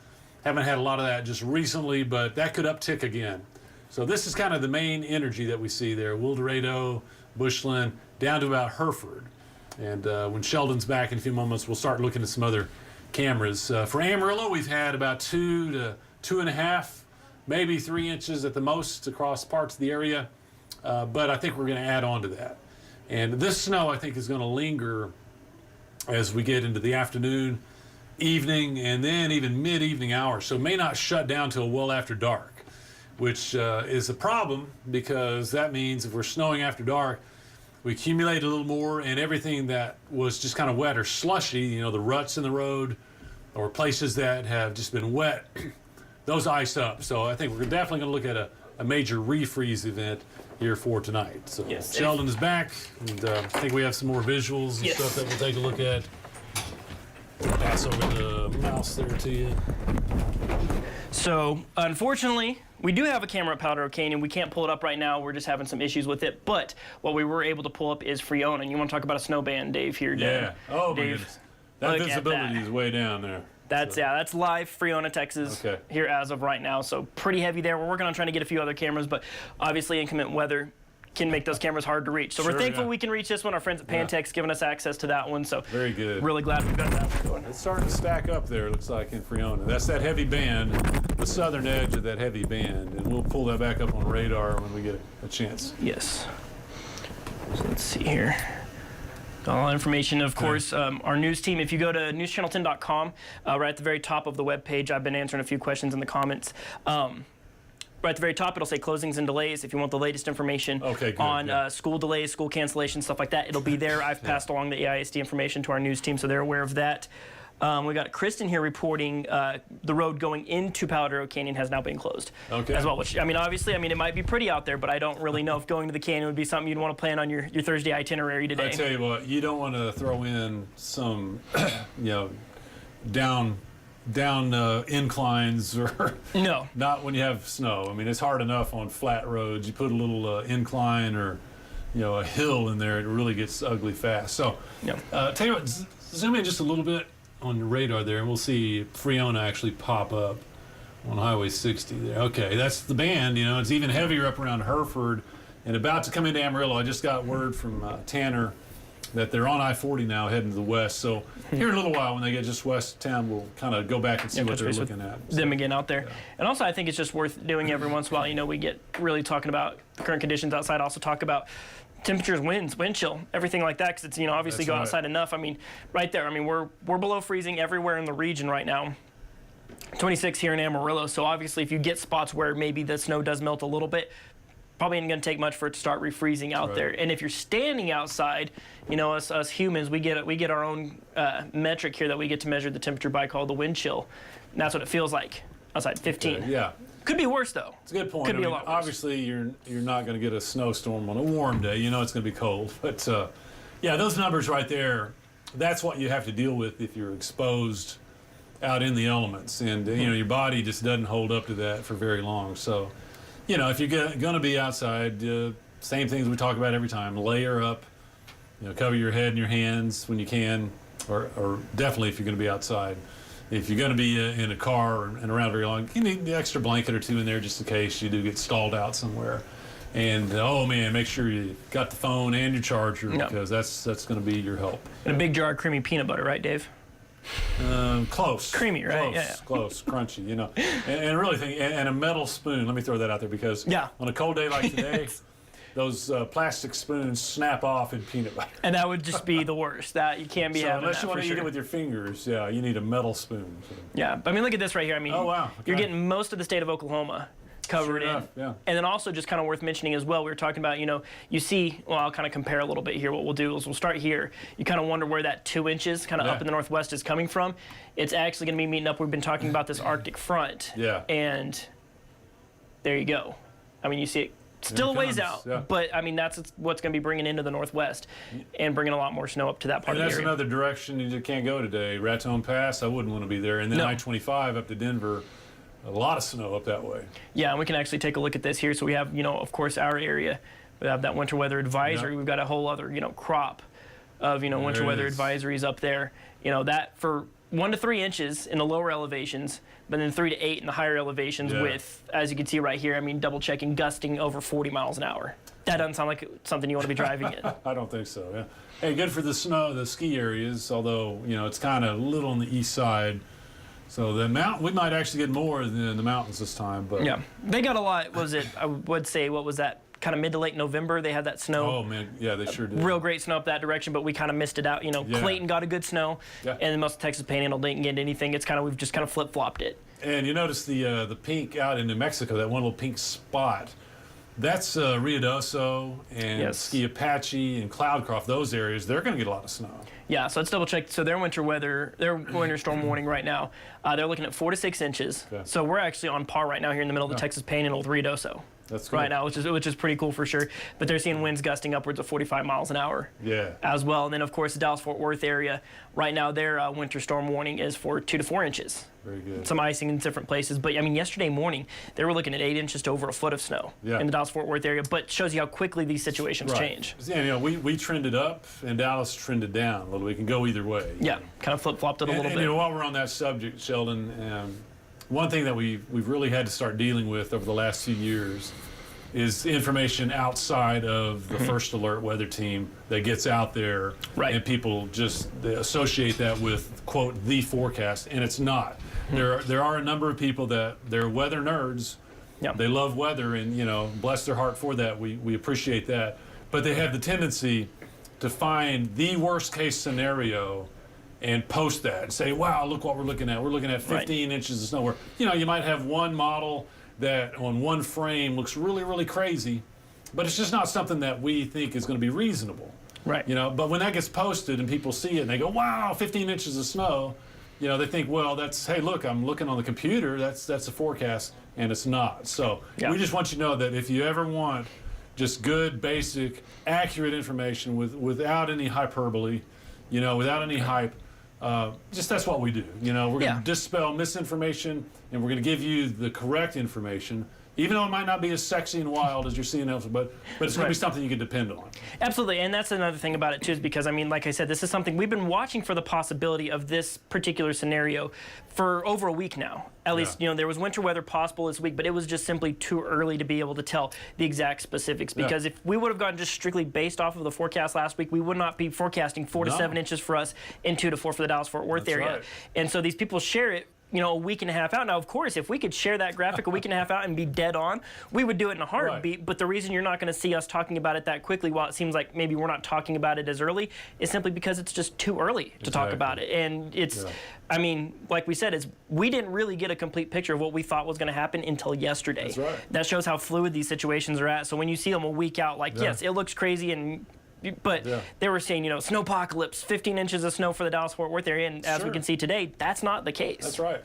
Haven't had a lot of that just recently, but that could uptick again. So this is kind of the main energy that we see there. Wildorado, Bushland, down to about Hereford. And when Sheldon's back in a few moments, we'll start looking at some other cameras. For Amarillo, we've had about 2 to 2.5, maybe 3 inches at the most across parts of the area. But I think we're going to add on to that. And this snow, I think, is going to linger as we get into the afternoon, evening, and then even mid-evening hours. So it may not shut down till well after dark, which is a problem because that means if we're snowing after dark, we accumulate a little more, and everything that was just kind of wet or slushy, the ruts in the road or places that have just been wet, those ice up. So I think we're definitely going to look at a major refreeze event here for tonight. So Yes. Sheldon is back, and I think we have some more visuals and Yes. stuff that we'll take a look at. Pass over the mouse there to you. So, unfortunately, we do have a camera at Paladera Canyon. We can't pull it up right now. We're just having some issues with it. But what we were able to pull up is Friona. And you want to talk about a snow band, Dave, here, Dan? Yeah. Oh, my Dave, goodness. That look at visibility that. is way down there. That's live Friona, Texas, Okay. here as of right now. So pretty heavy there. We're working on trying to get a few other cameras, but obviously inclement weather can make those cameras hard to reach. So Sure, we're thankful yeah. we can reach this one. Our friends at Pantex giving us access to that one. So Very good. really glad we've got that going. It's starting to stack up there, looks like, in Friona. That's that heavy band, the southern edge of that heavy band, and we'll pull that back up on radar when we get a chance. Yes. So let's see here. Got all that information, of course. Our news team, if you go to newschannel10.com, right at the very top of the webpage, I've been answering a few questions in the comments. Right at the very top, it'll say closings and delays. If you want the latest information Okay, good, on yeah. school delays, school cancellations, stuff like that, it'll be there. I've passed along the AISD information to our news team, so they're aware of that. We got Kristen here reporting the road going into Paladera Canyon has now been closed. Okay. As well, which, obviously, it might be pretty out there, but I don't really know if going to the canyon would be something you'd want to plan on your Thursday itinerary today. I tell you what, you don't want to throw in some, down inclines or No. not when you have snow. It's hard enough on flat roads. You put a little incline or a hill in there, it really gets ugly fast. So, tell you what, zoom in just a little bit on your radar there, and we'll see Friona actually pop up on Highway 60 there. Okay, that's the band. It's even heavier up around Hereford and about to come into Amarillo. I just got word from Tanner that they're on I-40 now heading to the west. So here in a little while when they get just west of town, we'll kind of go back and see what touch they're base with looking at. them again out there. And also, I think it's just worth doing every once in a while. We get really talking about the current conditions outside, also talk about temperatures, winds, wind chill, everything like that, because it's, obviously That's go right. outside enough. Right there, we're below freezing everywhere in the region right now. 26 here in Amarillo, so obviously if you get spots where maybe the snow does melt a little bit, probably ain't going to take much for it to start refreezing out Right. there. And if you're standing outside, us humans, we get our own metric here that we get to measure the temperature by, called the wind chill. And that's what it feels like outside, 15. Yeah. Could be worse though. It's a good point. Could be a lot worse. Obviously, you're not going to get a snowstorm on a warm day. It's going to be cold. But, those numbers right there, that's what you have to deal with if you're exposed out in the elements. And, your body just doesn't hold up to that for very long. So you know, if you're going to be outside, same things we talk about every time. Layer up, you know, cover your head and your hands when you can, or definitely if you're going to be outside. If you're going to be in a car and around very long, you need the extra blanket or two in there just in case you do get stalled out somewhere. And oh man, make sure you got the phone and your charger because that's going to be your help. And a big jar of creamy peanut butter, right, Dave? Close. Creamy, right? Close, crunchy, you know. And really think, and a metal spoon. Let me throw that out there because on a cold day like today, those plastic spoons snap off in peanut butter. And that would just be the worst. That you can't be having unless that you want for to eat sure. it with your fingers, you need a metal spoon. So. Yeah, but I mean, look at this right here. I mean, oh, wow. You're getting most of the state of Oklahoma covered in. Yeah. And then also just kind of worth mentioning as well, we were talking about, you know, you see, well, I'll kind of compare a little bit here. What we'll do is we'll start here. You kind of wonder where that 2 inches kind of up in the northwest is coming from. It's actually going to be meeting up. We've been talking about this Arctic front. Yeah. And there you go. I mean, you see it still a ways out, but I mean, that's what's going to be bringing into the northwest and bringing a lot more snow up to that part of the area. And that's another direction you can't go today. Raton Pass, I wouldn't want to be there. And then I-25 up to Denver. A lot of snow up that way. Yeah, and we can actually take a look at this here. So we have, you know, of course, our area. We have that winter weather advisory. We've got a whole other, you know, crop of, you know, winter weather advisories up there. You know, that for 1 to 3 inches in the lower elevations, but then 3 to 8 in the higher elevations with, as you can see right here, I mean, double checking, gusting over 40 miles an hour. That doesn't sound like something you want to be driving in. I don't think so, yeah. Hey, good for the snow, the ski areas, although, you know, it's kind of a little on the east side. So the mountain, we might actually get more than the mountains this time, but yeah, they got a lot. Was it? I would say, what was that? Kind of mid to late November, they had that snow. Oh man, yeah, they sure did. Real great snow up that direction, but we kind of missed it out. You know, Clayton got a good snow, and then most of Texas Panhandle didn't get anything. It's kind of we've just kind of flip flopped it. And you notice the pink out in New Mexico, that one little pink spot. That's Ruidoso and Ski Apache and Cloudcroft. Those areas, they're going to get a lot of snow. Yeah, so let's double check. So their winter storm warning right now, they're looking at 4 to 6 inches. Okay. So we're actually on par right now here in the middle of the Texas Panhandle with Ruidoso. That's good. Right now, which is pretty cool for sure. But they're seeing winds gusting upwards of 45 miles an hour. Yeah. As well, and then of course the Dallas-Fort Worth area. Right now, their winter storm warning is for 2 to 4 inches. Very good. Some icing in different places, but I mean, yesterday morning they were looking at 8 inches to over a foot of snow in the Dallas-Fort Worth area. But shows you how quickly these situations change. Yeah, you know, we trended up and Dallas trended down a little. We can go either way. Yeah, kind of flip-flopped it a little bit. And you know, while we're on that subject, Sheldon, one thing that we've really had to start dealing with over the last few years is information outside of the first alert weather team that gets out there, and people just associate that with, quote, the forecast, and it's not. There are a number of people that they're weather nerds. They love weather, and you know, bless their heart for that. We appreciate that, but they have the tendency to find the worst case scenario and post that and say, wow, look what we're looking at. We're looking at 15 inches of snow. Where, you know, you might have one model that on one frame looks really, really crazy, but it's just not something that we think is going to be reasonable. Right. You know, but when that gets posted and people see it and they go, wow, 15 inches of snow, you know, they think, well, that's, hey, look, I'm looking on the computer, that's a forecast, and it's not. So we just want you to know that if you ever want just good, basic, accurate information without any hyperbole, you know, without any hype, just that's what we do. You know, we're going to dispel misinformation, and we're going to give you the correct information, even though it might not be as sexy and wild as you're seeing elsewhere, but it's going to be something you can depend on. Absolutely, and that's another thing about it too, is because I mean, like I said, this is something we've been watching for the possibility of this particular scenario for over a week now. At least, you know, there was winter weather possible this week, but it was just simply too early to be able to tell the exact specifics. Because if we would have gone just strictly based off of the forecast last week, we would not be forecasting 4 to 7 inches for us and 2 to 4 for the Dallas-Fort Worth area. Right. And so these people share it, you know, a week and a half out. Now, of course, if we could share that graphic a week and a half out and be dead on, we would do it in a heartbeat. But the reason you're not going to see us talking about it that quickly, while it seems like maybe we're not talking about it as early, is simply because it's just too early to talk about it. And it's, I mean, like we said, we didn't really get a complete picture of what we thought was going to happen until yesterday. That's right. That shows how fluid these situations are at. So when you see them a week out, like, yes, it looks crazy but they were saying, you know, snowpocalypse, 15 inches of snow for the Dallas-Fort Worth area, and as we can see today, that's not the case. That's right.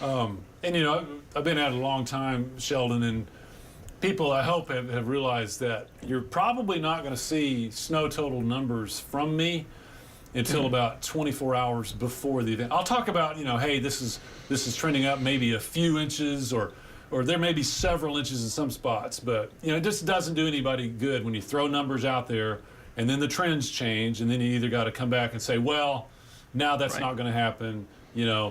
And, you know, I've been at it a long time, Sheldon, and people, I hope, have realized that you're probably not going to see snow total numbers from me until about 24 hours before the event. I'll talk about, you know, hey, this is trending up maybe a few inches or or there may be several inches in some spots, but it just doesn't do anybody good when you throw numbers out there and then the trends change, and then you either got to come back and say, well, now that's not going to happen.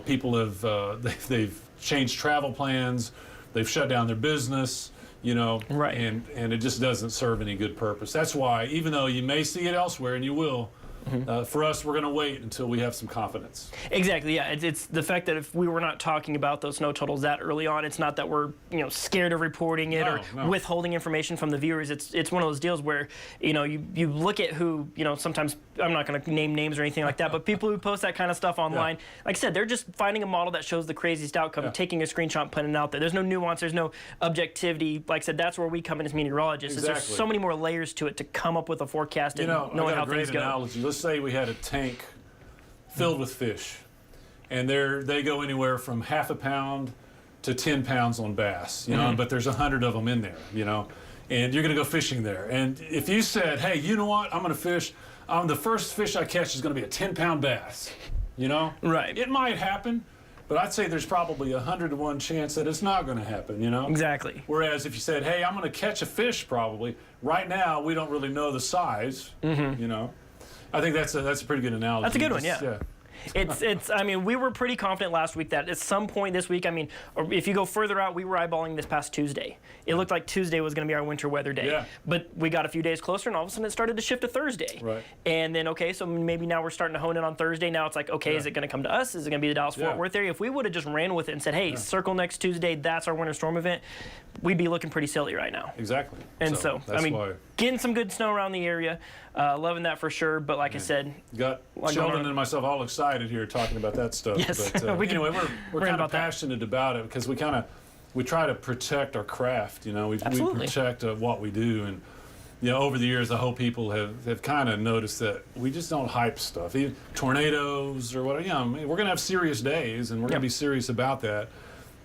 People have they've changed travel plans, they've shut down their business, and it just doesn't serve any good purpose. That's why, even though you may see it elsewhere, and you will, for us, we're going to wait until we have some confidence. Exactly, yeah. It's the fact that if we were not talking about those snow totals that early on, it's not that we're scared of reporting it or withholding information from the viewers. It's one of those deals where you look at who sometimes, I'm not going to name names or anything like that, but people who post that kind of stuff online, like I said, they're just finding a model that shows the craziest outcome, taking a screenshot, putting it out there. There's no nuance, there's no objectivity. Like I said, that's where we come in as meteorologists. Exactly. There's so many more layers to it to come up with a forecast and knowing how things go. Analogy. Let's say we had a tank filled with fish, and they go anywhere from half a pound to 10 pounds on bass, but there's 100 of them in there, and you're going to go fishing there. And if you said, hey, you know what, I'm going to fish, the first fish I catch is going to be a 10-pound bass, Right. It might happen, but I'd say there's probably 100 to 1 chance that it's not going to happen, Exactly. Whereas if you said, hey, I'm going to catch a fish probably, right now we don't really know the size, I think that's a pretty good analogy. That's a good one, yeah. It's. I mean, we were pretty confident last week that at some point this week, or if you go further out, we were eyeballing this past Tuesday. It looked like Tuesday was going to be our winter weather day. Yeah. But we got a few days closer, and all of a sudden it started to shift to Thursday. Right. And then, so maybe now we're starting to hone in on Thursday. Now it's like, is it going to come to us? Is it going to be the Dallas-Fort Worth area? If we would have just ran with it and said, hey, circle next Tuesday, that's our winter storm event, we'd be looking pretty silly right now. Exactly. And so that's why. Getting some good snow around the area, loving that for sure. But like I said, got Sheldon and myself all excited here talking about that stuff. Yes. But anyway, we're kind of passionate about it because we try to protect our craft. We protect what we do, and over the years, I hope people have kind of noticed that we just don't hype stuff. Even tornadoes or whatever. We're going to have serious days, and we're going to be serious about that.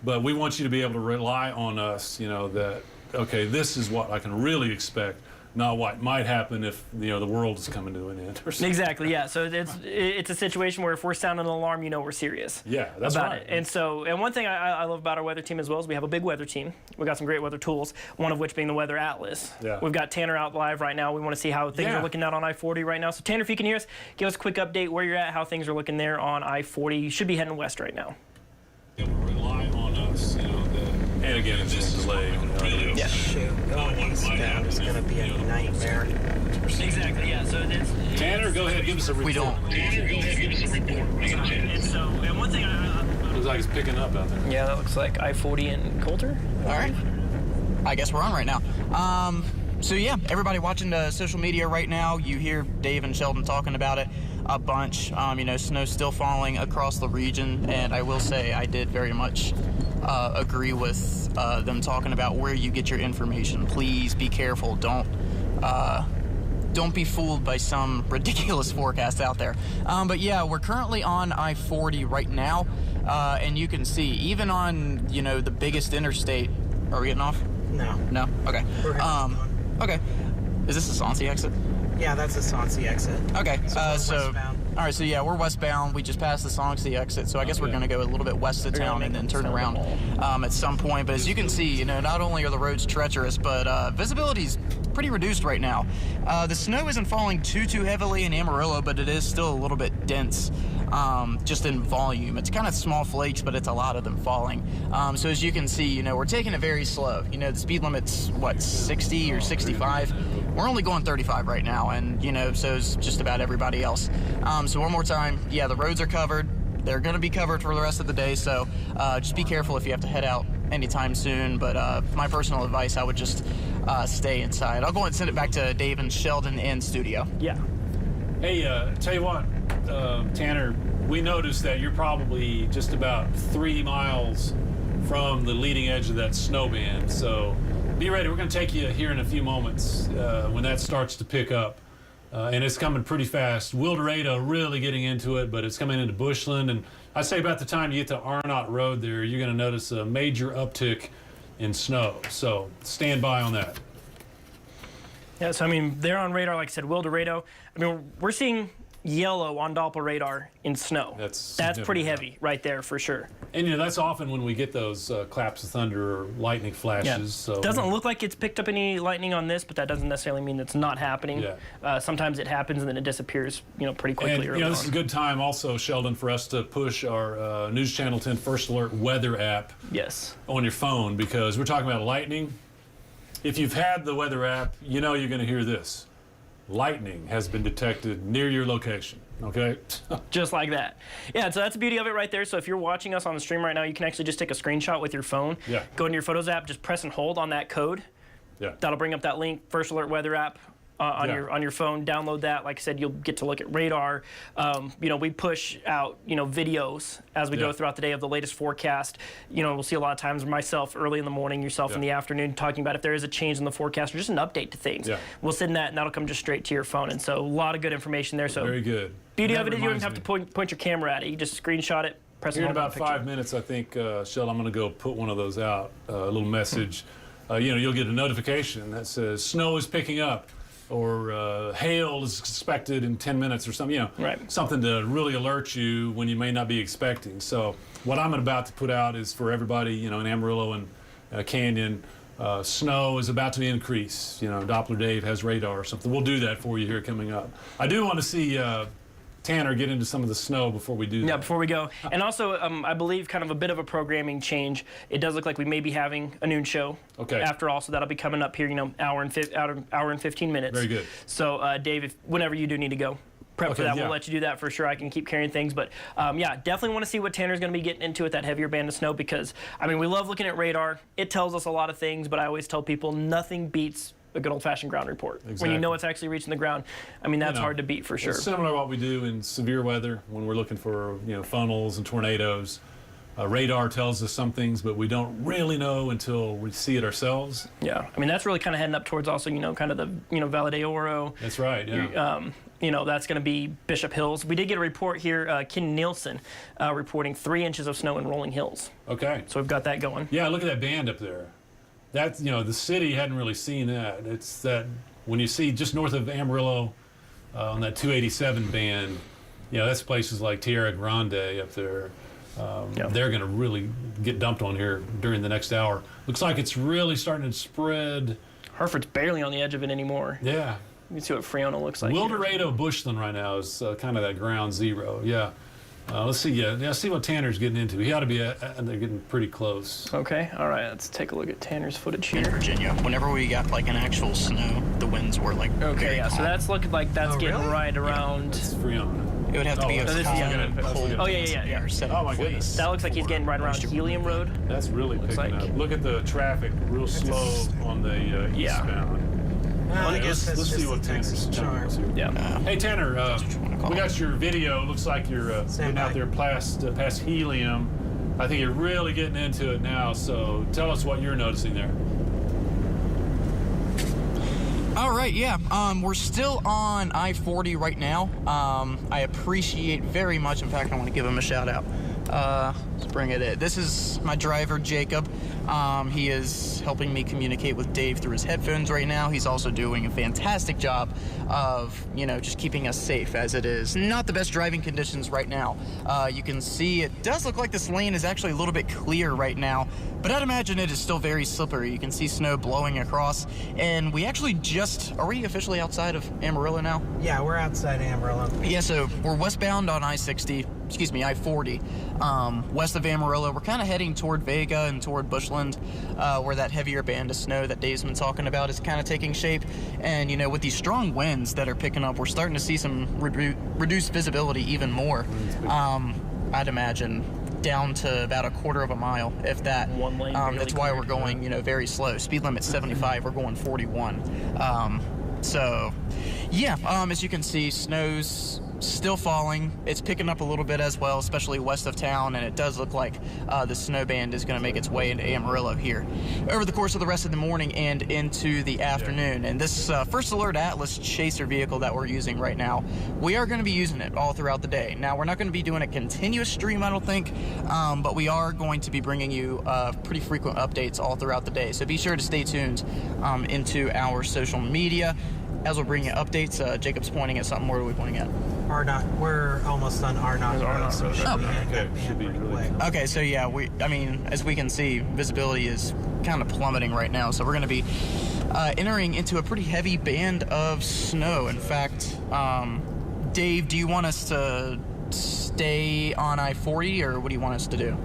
But we want you to be able to rely on us. That this is what I can really expect, not what might happen if the world is coming to an end or something. Exactly, yeah. So it's a situation where if we're sounding an alarm, we're serious. Yeah, that's about right. it. And one thing I love about our weather team as well is we have a big weather team. We got some great weather tools. One of which being the Weather Atlas. Yeah. We've got Tanner out live right now. We want to see how things are looking out on I-40 right now. So Tanner, if you can hear us, give us a quick update where you're at, how things are looking there on I-40. You should be heading west right now. Rely on us, and again, it's just delay. Yeah. Shoot, going eastbound is going to be a nightmare. Exactly, yeah. So it's Tanner, go ahead, give us a report. We don't. Tanner, go ahead, give us a report. And one thing Looks like it's picking up out there. Yeah, that looks like I-40 in Coulter. All right. I guess we're on right now. So yeah, everybody watching social media right now, you hear Dave and Sheldon talking about it a bunch. Snow's still falling across the region, and I will say I did very much agree with them talking about where you get your information. Please be careful. Don't be fooled by some ridiculous forecast out there. But yeah, we're currently on I-40 right now, and you can see even on the biggest interstate. Are we getting off? No. Okay. We're heading on. Okay. Is this the Sonsi exit? Yeah, that's the Sonsi exit. Okay. So we're westbound. All right. So yeah, we're westbound. We just passed the Sonsi exit. So I guess we're going to go a little bit west of town and then turn around at some point. But as you can see, not only are the roads treacherous, but visibility's pretty reduced right now. The snow isn't falling too heavily in Amarillo, but it is still a little bit dense, just in volume. It's kind of small flakes, but it's a lot of them falling. So as you can see, we're taking it very slow. The speed limit's, 60 or 65? We're only going 35 right now, and, so is just about everybody else. So one more time, yeah, the roads are covered. They're going to be covered for the rest of the day, so just be careful if you have to head out anytime soon. But my personal advice, I would just stay inside. I'll go ahead and send it back to Dave and Sheldon in studio. Yeah. Hey, tell you what, Tanner, we noticed that you're probably just about 3 miles from the leading edge of that snow band. So be ready. We're going to take you here in a few moments when that starts to pick up. And it's coming pretty fast. Wildfire really getting into it, but it's coming into Bushland. And I'd say about the time you get to Arnott Road there, you're going to notice a major uptick in snow. So stand by on that. Yeah, so they're on radar, like I said, Wildfire. We're seeing yellow on Doppler radar in snow. That's pretty significant. heavy right there for sure. And that's often when we get those claps of thunder or lightning flashes. Yeah. So Doesn't look like it's picked up any lightning on this, but that doesn't necessarily mean it's not happening. Yeah. Sometimes it happens and then it disappears, pretty quickly. And early this on. is a good time also, Sheldon, for us to push our News Channel 10 First Alert weather app Yes. on your phone, because we're talking about lightning. If you've had the weather app, you're going to hear this. Lightning has been detected near your location. Okay? Just like that. Yeah, so that's the beauty of it right there. So if you're watching us on the stream right now, you can actually just take a screenshot with your phone. Yeah. Go into your Photos app, just press and hold on that code. Yeah. That'll bring up that link, First Alert Weather app. On your phone, download that. Like I said, you'll get to look at radar. We push out videos as we go throughout the day of the latest forecast. We'll see a lot of times myself early in the morning, yourself in the afternoon, talking about if there is a change in the forecast or just an update to things. Yeah. We'll send that, and that'll come just straight to your phone. And so a lot of good information there. So Very good. beauty That of it is you don't even have to reminds point your camera at it. You just screenshot it, press Here and in hold on about the picture. 5 minutes, I think, Sheldon, I'm going to go put one of those out, a little message. You'll get a notification that says snow is picking up, or hail is expected in 10 minutes or something, Right. something to really alert you when you may not be expecting. So what I'm about to put out is for everybody, in Amarillo and Canyon, snow is about to increase. Doppler Dave has radar or something. We'll do that for you here coming up. I do want to see Tanner get into some of the snow before we do that. Yeah, before we go. And also, I believe kind of a bit of a programming change. It does look like we may be having a noon show after all, so that'll be coming up here, hour and 15 minutes. Very good. So, Dave, whenever you do need to go, prep for that. We'll let you do that for sure. I can keep carrying things. But, definitely want to see what Tanner's going to be getting into with that heavier band of snow because, we love looking at radar. It tells us a lot of things, but I always tell people nothing beats a good old-fashioned ground report. Exactly. When you know it's actually reaching the ground, that's hard to beat for sure. It's similar to what we do in severe weather when we're looking for funnels and tornadoes. Radar tells us some things, but we don't really know until we see it ourselves. Yeah, that's really kind of heading up towards also kind of the Valle de Oro. That's right. Yeah. That's going to be Bishop Hills. We did get a report here, Ken Nielsen reporting 3 inches of snow in Rolling Hills. Okay. So we've got that going. Yeah, look at that band up there. That's, the city hadn't really seen that. It's that when you see just north of Amarillo on that 287 band, that's places like Tierra Grande up there. They're going to really get dumped on here during the next hour. Looks like it's really starting to spread. Hereford's barely on the edge of it anymore. Yeah. You can see what Friona looks like. Wildorado, Bushland right now is kind of that ground zero. Yeah. Let's see. See what Tanner's getting into. He ought to be. They're getting pretty close. Okay. All right. Let's take a look at Tanner's footage here. In Virginia, whenever we got an actual snow, the winds were Okay. Yeah. So that's looking like that's getting really? right around. It's Friona. It would have to be a this is cold. Oh yeah. Oh my goodness. That looks like he's getting right around Helium Road. That's really picking like- up. Look at the traffic, real slow on the eastbound. Well, I guess that's Let's see just what the Texas Tanner's charm. telling us here. Yeah. Hey Tanner, what you wanna call we it. got your video. Looks like you're getting out there past Helium. I think you're really getting into it now. So tell us what you're noticing there. All right, yeah. We're still on I-40 right now. I appreciate very much. In fact, I want to give him a shout out. Let's bring it in. This is my driver, Jacob. He is helping me communicate with Dave through his headphones right now. He's also doing a fantastic job of, just keeping us safe as it is not the best driving conditions right now. You can see it does look like this lane is actually a little bit clear right now, but I'd imagine it is still very slippery. You can see snow blowing across, and we actually are we officially outside of Amarillo now? Yeah, we're outside Amarillo. Yeah, so we're westbound on I-40, west of Amarillo. We're kind of heading toward Vega and toward Bushland, where that heavier band of snow that Dave's been talking about is kind of taking shape. And, with these strong winds that are picking up, we're starting to see some reduced visibility even more. I'd imagine down to about a quarter of a mile, if that. One lane That's why we're going, very slow. Speed limit 75, we're going 41. So, yeah, as you can see, snow's still falling. It's picking up a little bit as well, especially west of town, and it does look like the snow band is going to make its way into Amarillo here over the course of the rest of the morning and into the afternoon. And this First Alert Atlas chaser vehicle that we're using right now, we are going to be using it all throughout the day. Now, we're not going to be doing a continuous stream, I don't think, but we are going to be bringing you pretty frequent updates all throughout the day. So be sure to stay tuned into our social media as we'll bring you updates. Jacob's pointing at something. Where are we pointing at? We're almost on Arnott Road, so we should be hitting that Should band be pretty really quick. Okay, so yeah, as we can see, visibility is kind of plummeting right now. So we're going to be entering into a pretty heavy band of snow. In fact, Dave, do you want us to stay on I-40, or what do you want us to do?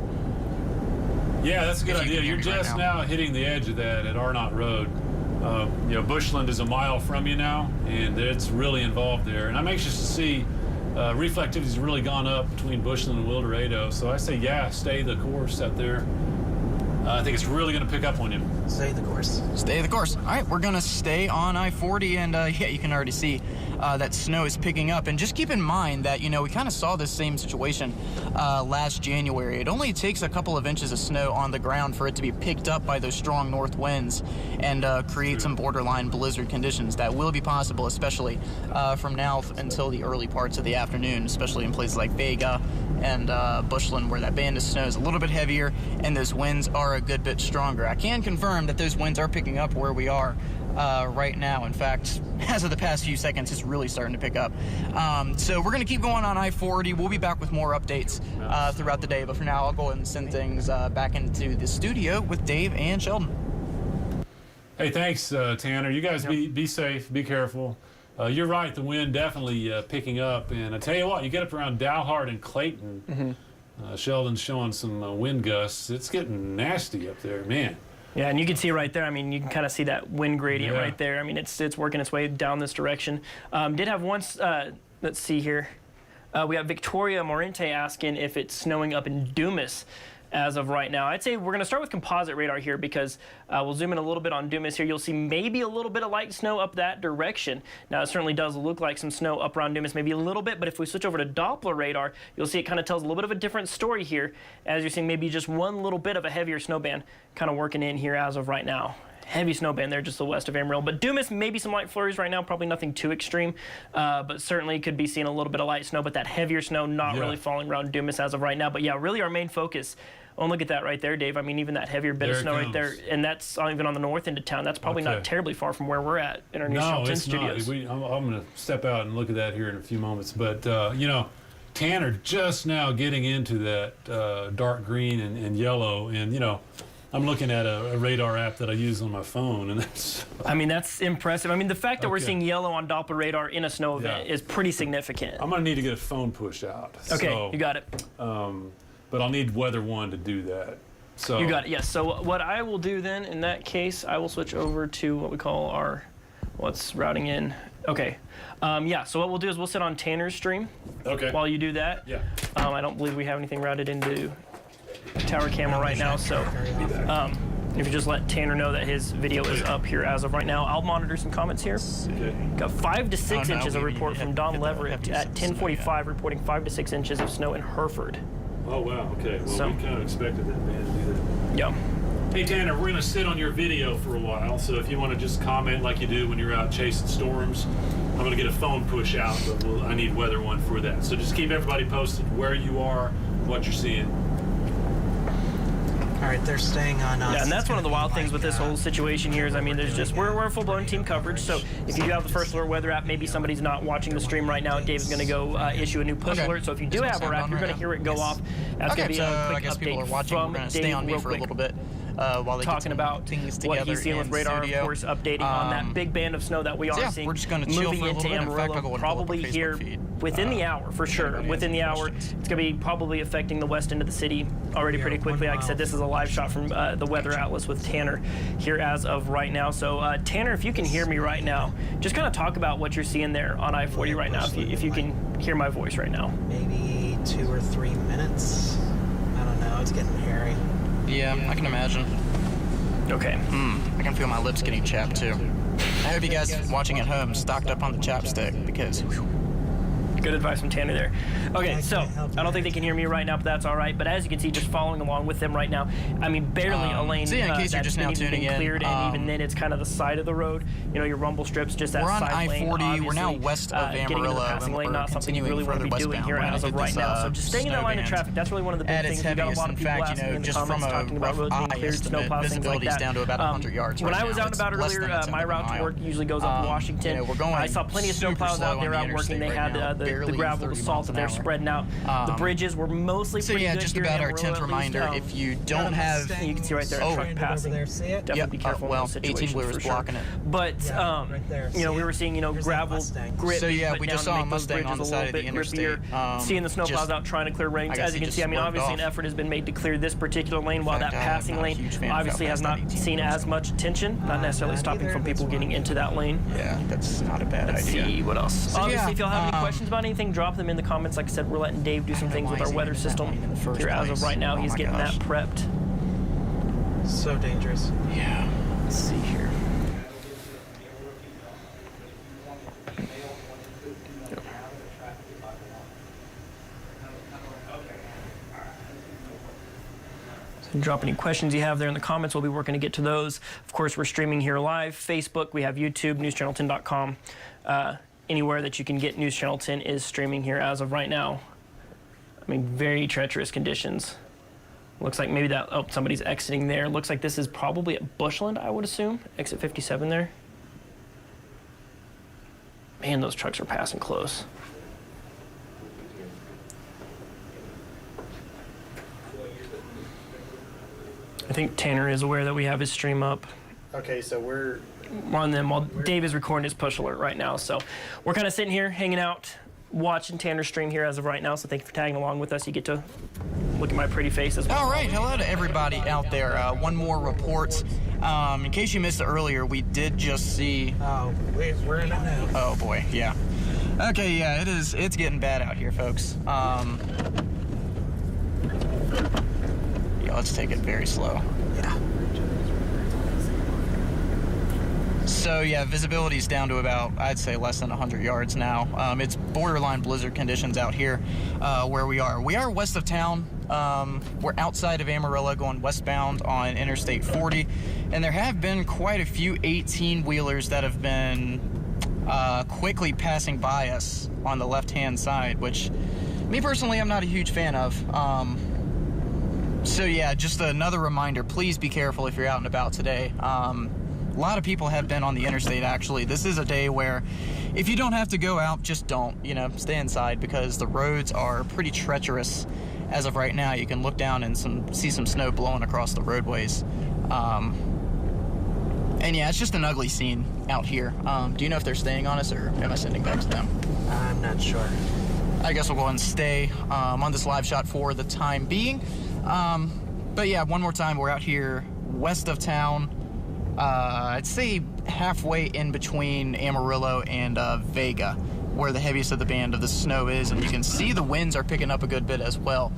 Yeah, that's a good If you idea. can hear You're me right just now. now hitting the edge of that at Arnott Road. Bushland is a mile from you now, and it's really involved there. And I'm anxious to see reflectivity's really gone up between Bushland and Wildorado. So I say, yeah, stay the course out there. I think it's really going to pick up on you. Stay the course. Stay the course. All right, we're going to stay on I-40, and yeah, you can already see that snow is picking up. And just keep in mind that, we kind of saw this same situation last January. It only takes a couple of inches of snow on the ground for it to be picked up by those strong north winds and create some borderline blizzard conditions that will be possible, especially from now until the early parts of the afternoon, especially in places like Vega and Bushland, where that band of snow is a little bit heavier and those winds are a good bit stronger. I can confirm that those winds are picking up where we are right now. In fact, as of the past few seconds, it's really starting to pick up. So we're going to keep going on I-40. We'll be back with more updates throughout the day, but for now, I'll go ahead and send things back into the studio with Dave and Sheldon. Hey, thanks, Tanner. You guys be safe, be careful. You're right, the wind definitely picking up. And I tell you what, you get up around Dalhart and Clayton, Sheldon's showing some wind gusts. It's getting nasty up there, man. Yeah, and you can see right there, you can kind of see that wind gradient right there. It's working its way down this direction. Did have one, let's see here. We have Victoria Morente asking if it's snowing up in Dumas as of right now. I'd say we're going to start with composite radar here because we'll zoom in a little bit on Dumas here. You'll see maybe a little bit of light snow up that direction. Now, it certainly does look like some snow up around Dumas, maybe a little bit, but if we switch over to Doppler radar, you'll see it kind of tells a little bit of a different story here, as you're seeing maybe just one little bit of a heavier snow band kind of working in here as of right now. Heavy snow band there just to the west of Amarillo. But Dumas, maybe some light flurries right now, probably nothing too extreme, but certainly could be seeing a little bit of light snow, but that heavier snow not really falling around Dumas as of right now. But yeah, really our main focus. Oh, look at that right there, Dave. Even that heavier bit of snow right there, and that's not even on the north end of town. That's probably not terribly far from where we're at in our NewsChannel 10 studios. I'm going to step out and look at that here in a few moments. But, Tanner just now getting into that dark green and yellow, and, I'm looking at a radar app that I use on my phone, and that's... that's impressive. The fact that we're seeing yellow on Doppler radar in a snow event is pretty significant. I'm going to need to get a phone push out. Okay, so, you got it. But I'll need Weather One to do that. So you got it, yes. So what I will do then, in that case, I will switch over to what we call our, what's routing in. Okay, so what we'll do is we'll sit on Tanner's stream while you do that. Yeah. I don't believe we have anything routed into tower camera right now, so if you just let Tanner know that his video is up here as of right now, I'll monitor some comments here. Okay. Got 5 to 6 inches of report from Don Leverett at 10:45, reporting 5 to 6 inches of snow in Hereford. Oh, wow. Okay. Well, So- we kind of expected that man to do that. Yeah. Hey, Tanner, we're going to sit on your video for a while, so if you want to just comment like you do when you're out chasing storms, I'm going to get a phone push out, but I need Weather One for that. So just keep everybody posted where you are, what you're seeing. All right, they're staying on us. Yeah, and that's It's one of the gonna wild be things with this like, whole situation here is, there's just, we're full-blown team coverage, so if you do have the First Alert weather app, maybe somebody's not watching the stream right now, Dave's going to go issue a new push alert, so if you do have our app, you're going to hear it go off. That's going to be a quick I guess people are update watching. We're from going to stay Dave on me real for a quick. little bit while they Talking get about things what together he's seeing with in radar, studio. of course, updating on that big band of snow that we are seeing we're just gonna chill moving for a into little bit. In fact, I'll go Amarillo, and pull up probably our Facebook here feed. within the hour, for sure. anybody Within has the any hour, questions. it's going to be probably affecting the west end of the city already pretty quickly. Like I said, this is a live shot from the Weather Atlas with Tanner here as of right now. So, Tanner, if you can hear me right now, just kind of talk about what you're seeing there on I-40 right now, if you can hear my voice right now. maybe 2 or 3 minutes. I don't know. It's getting hairy. Yeah, I can imagine. Okay. I can feel my lips getting chapped too. I hope you guys watching at home stocked up on the chapstick because Good advice from Tanner there. Okay, so I don't think they can hear me right now, but that's all right. But as you can see, just following along with them right now, barely a lane so yeah, in case you're just now that's tuning been in, cleared, and even then it's kind of the side of the road. Your rumble strips, just that we're on side lane. I-40. We're now obviously, west of getting into the Amarillo, passing and lane, we're not something you really continuing want to be further doing westbound. here We're as gonna of hit right this, now. So just staying in that line of snow traffic. That's really one of the big at things. its We got a heaviest. lot of In people fact, asking me in the just from comments a talking about rough roads being eye cleared, snow estimate, piles, things like visibility's that. down to about 100 yards When right I was now. out and about It's less earlier, than a tenth my of a route to mile. work usually goes up Washington. We're going I saw plenty of snow super piles slow out there on the out working. interstate They right had now. the barely the gravel, the 30 salt miles that an they're hour. spreading out. The bridges were mostly So pretty yeah, good just here in about our Amarillo, 10th at least. reminder. If you don't have, You can see right there a truck passing. Over there, see it? Definitely be careful in those situations 18-wheeler's for sure. blocking it. But right there. you know, See we it? were seeing, you know, Here's that gravel Mustang. grit. So, yeah, put we down just to saw a make those Mustang on bridges the a side little of the bit grippier. interstate. Seeing the snowplows Just- out trying to clear I lanes. guess As you he can see, I just mean, swerved obviously off. an effort has been made to clear this particular lane, while fact, that I'm passing not a lane huge fan of how obviously has fast that not 18 seen goes. as much attention, not necessarily not stopping either. from people That's getting why. into that lane. Yeah, that's not a bad Let's idea. see what else. So, Obviously, yeah, if y'all have any questions about anything, drop them in the comments. Like I said, we're letting Dave do some things with our weather system here as of right now. Oh He's my getting gosh. that prepped. So dangerous. Yeah. Let's see here. Drop any questions you have there in the comments. We'll be working to get to those. Of course, we're streaming here live. Facebook, we have YouTube, newschannel10.com. Anywhere that you can get News Channel 10 is streaming here as of right now. I mean, very treacherous conditions. Looks like maybe that, oh, somebody's exiting there. Looks like this is probably at Bushland, I would assume. Exit 57 there. Man, those trucks are passing close. I think Tanner is aware that we have his stream up. Okay, so we're On them while Dave is recording his push alert right now. So we're kind of sitting here, hanging out, watching Tanner's stream here as of right now. So thank you for tagging along with us. You get to look at my pretty face as well. All right, hello to everybody out there. One more report. In case you missed it earlier, we did just see. oh, we're in it now. Oh boy, yeah. Okay, yeah, it is. It's getting bad out here, folks. Yeah, let's take it very slow. Yeah. So yeah, visibility's down to about, I'd say, less than 100 yards now. It's borderline blizzard conditions out here where we are. We are west of town. We're outside of Amarillo going westbound on Interstate 40. And there have been quite a few 18-wheelers that have been quickly passing by us on the left-hand side, which me personally, I'm not a huge fan of. So yeah, just another reminder, please be careful if you're out and about today. A lot of people have been on the interstate, actually. This is a day where if you don't have to go out, just don't, you know, stay inside because the roads are pretty treacherous as of right now. You can look down and see some snow blowing across the roadways. And yeah, it's just an ugly scene out here. Do you know if they're staying on us or am I sending back to them? I'm not sure. I guess we'll go ahead and stay on this live shot for the time being. But yeah, one more time, we're out here west of town. I'd say halfway in between Amarillo and Vega, where the heaviest of the band of the snow is, and you can see the winds are picking up a good bit as well.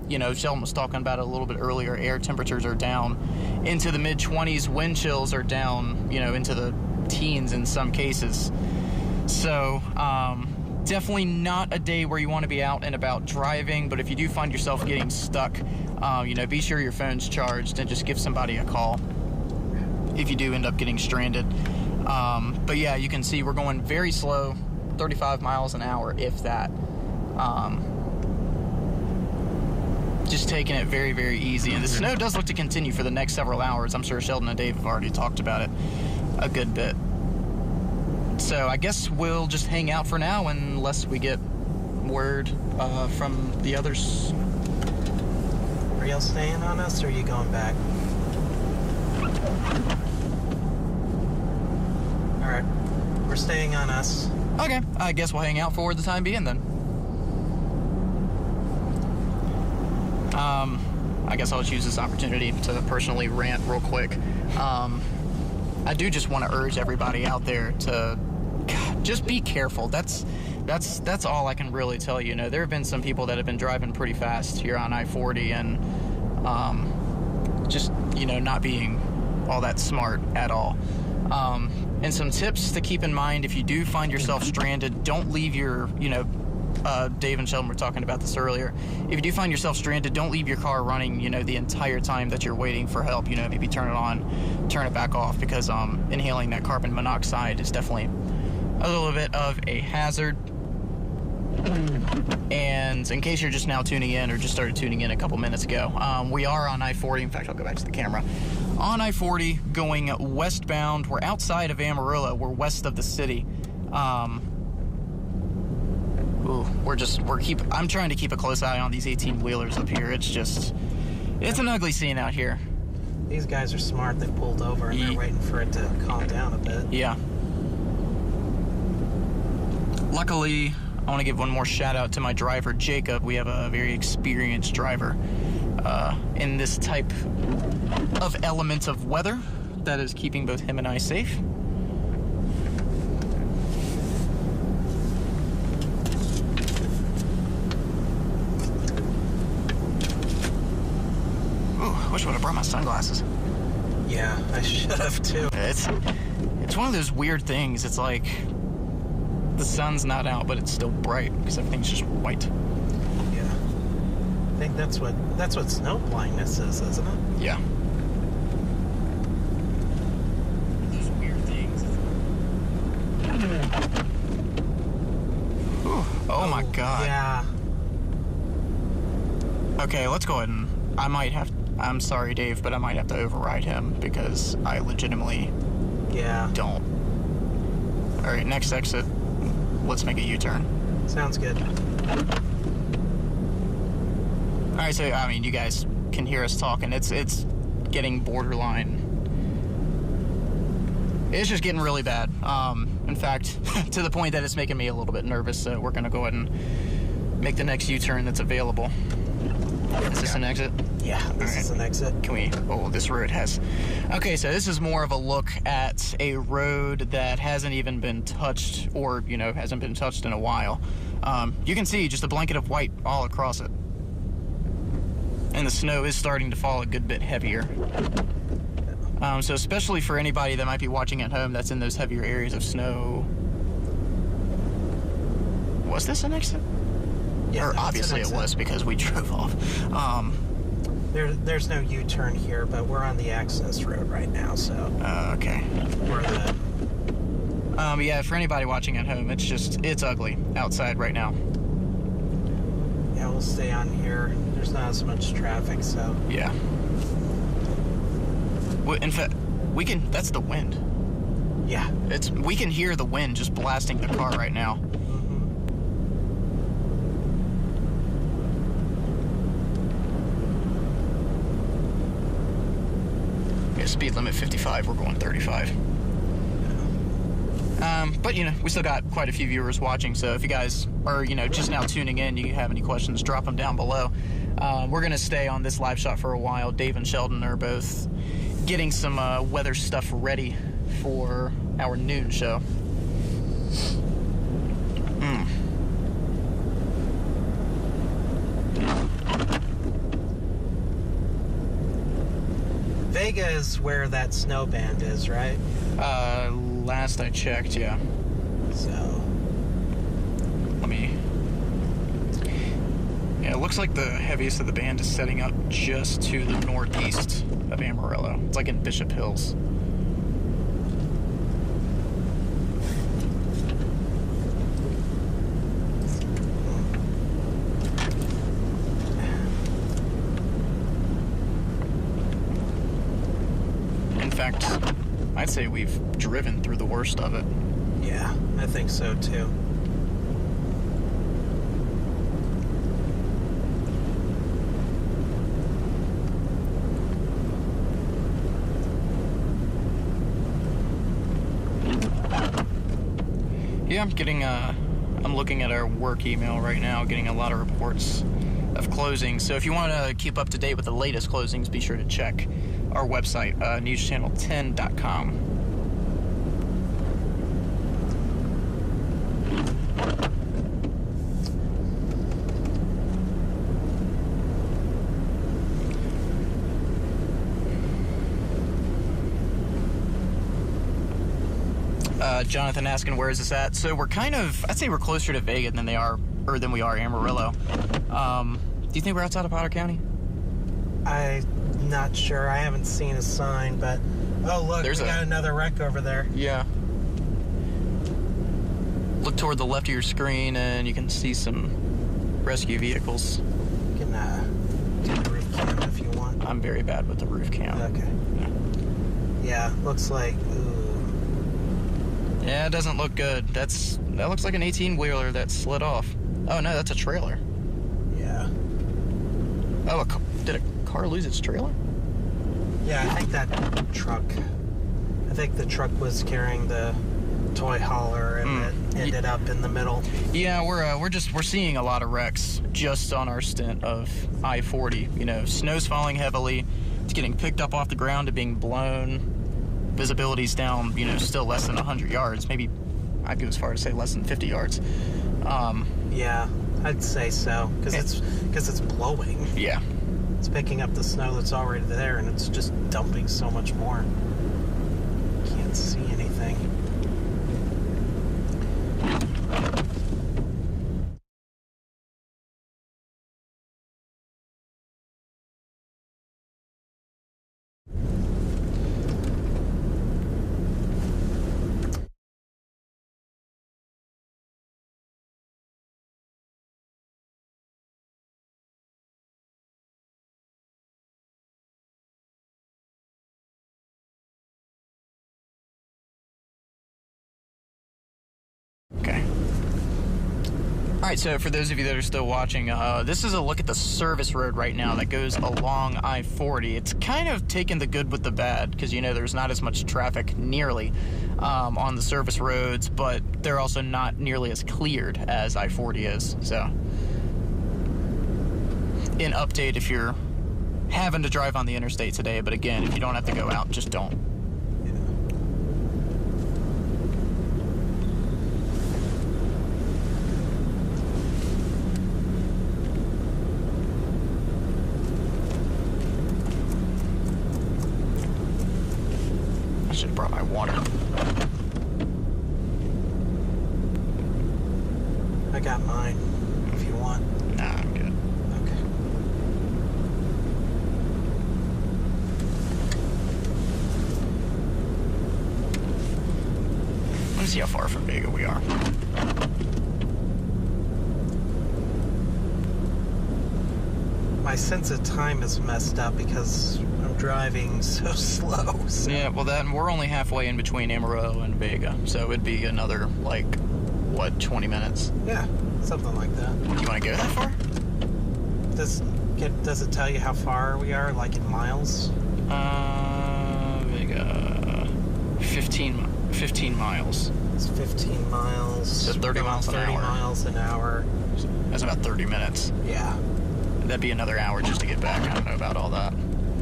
You know, Sheldon was talking about it a little bit earlier. Air temperatures are down into the mid-20s. Wind chills are down, you know, into the teens in some cases. So, definitely not a day where you want to be out and about driving, but if you do find yourself getting stuck, you know, be sure your phone's charged and just give somebody a call if you do end up getting stranded. But yeah, you can see we're going very slow, 35 miles an hour, if that. Just taking it very, very easy. And the snow does look to continue for the next several hours. I'm sure Sheldon and Dave have already talked about it a good bit. So I guess we'll just hang out for now unless we get word from the others. Are y'all staying on us or are you going back? Alright. We're staying on us. Okay, I guess we'll hang out for the time being then. I guess I'll just use this opportunity to personally rant real quick. I do just want to urge everybody out there to just be careful. That's all I can really tell you. You know, there have been some people that have been driving pretty fast here on I-40 and just, you know, not being all that smart at all. And some tips to keep in mind if you do find yourself stranded, don't leave your, you know, Dave and Sheldon were talking about this earlier. If you do find yourself stranded, don't leave your car running, you know, the entire time that you're waiting for help. You know, maybe turn it on, turn it back off, because inhaling that carbon monoxide is definitely a little bit of a hazard. And in case you're just now tuning in or just started tuning in a couple minutes ago, we are on I-40. In fact, I'll go back to the camera. On I-40 going westbound. We're outside of Amarillo. We're west of the city. Ooh, I'm trying to keep a close eye on these 18-wheelers up here. It's an ugly scene out here. These guys are smart. They pulled over and they're waiting for it to calm down a bit. Yeah. Luckily, I want to give one more shout out to my driver, Jacob. We have a very experienced driver in this type of elements of weather that is keeping both him and I safe. Ooh, I wish I would have brought my sunglasses. Yeah, I should have too. It's one of those weird things. It's like the sun's not out, but it's still bright because everything's just white. Yeah. I think that's what snow blindness is, isn't it? Yeah. Those weird things. Ooh, oh my God. Yeah. Okay, let's go ahead and I'm sorry, Dave, but I might have to override him because I legitimately don't. All right, next exit. Let's make a U-turn. Sounds good. All right, so I mean, you guys can hear us talking. It's getting borderline. It's just getting really bad. In fact, to the point that it's making me a little bit nervous. So we're gonna go ahead and make the next U-turn that's available. Is this an exit? Yeah, this is an exit. Can we? Oh, this road has. Okay, so this is more of a look at a road that hasn't even been touched, or hasn't been touched in a while. You can see just a blanket of white all across it, and the snow is starting to fall a good bit heavier. So especially for anybody that might be watching at home that's in those heavier areas of snow. Was this an exit? Yeah, or obviously it was because we drove off. There's no U-turn here, but we're on the access road right now, so. Okay. We're the. Yeah, for anybody watching at home, it's ugly outside right now. Yeah, we'll stay on here. There's not as much traffic, so. Yeah. Well, in fact, that's the wind. Yeah. We can hear the wind just blasting the car right now. Speed limit 55, we're going 35. But we still got quite a few viewers watching, so if you guys are just now tuning in, you have any questions, drop them down below. We're gonna stay on this live shot for a while. Dave and Sheldon are both getting some weather stuff ready for our noon show. Vega is where that snow band is, right? Last I checked, yeah. So. Yeah, it looks like the heaviest of the band is setting up just to the northeast of Amarillo. It's like in Bishop Hills. I'd say we've driven through the worst of it. Yeah, I think so too. Yeah, I'm looking at our work email right now, getting a lot of reports of closings. So if you want to keep up to date with the latest closings, be sure to check our website, NewsChannel10.com. Jonathan asking where is this at? So we're I'd say we're closer to Vega than we are Amarillo. Do you think we're outside of Potter County? I'm not sure. I haven't seen a sign, but oh look, we got another wreck over there. Yeah. Look toward the left of your screen, and you can see some rescue vehicles. You can do the roof cam if you want. I'm very bad with the roof cam. Okay. Yeah, looks like. Ooh. Yeah, it doesn't look good. That looks like an 18-wheeler that slid off. Oh, no, that's a trailer. Yeah. Oh, did a car lose its trailer? Yeah, I think that truck. I think the truck was carrying the toy hauler and it ended up in the middle. Yeah, we're seeing a lot of wrecks just on our stint of I-40. You know, snow's falling heavily. It's getting picked up off the ground and being blown. Visibility's down, you know, still less than 100 yards. Maybe I'd go as far as say less than 50 yards. Yeah, I'd say so because it's blowing. Yeah. It's picking up the snow that's already there and it's just dumping so much more. Can't see anything. Okay. All right, so for those of you that are still watching, this is a look at the service road right now that goes along I-40. It's kind of taken the good with the bad because, you know, there's not as much traffic nearly on the service roads, but they're also not nearly as cleared as I-40 is. So, an update if you're having to drive on the interstate today, but again, if you don't have to go out, just don't. I should have brought my water. I got mine, if you want. Nah, I'm good. Okay. Let me see how far from Vega we are. My sense of time is messed up because I'm driving so slow. So. Yeah, well then we're only halfway in between Amarillo and Vega, so it'd be another, like, what, 20 minutes? Yeah, something like that. Do you want to go that far? Does it tell you how far we are, like in miles? Vega, 15 miles. It's 15 miles. So 30 miles an 30 hour. miles an hour. That's about 30 minutes. Yeah. That'd be another hour just to get back. I don't know about all that.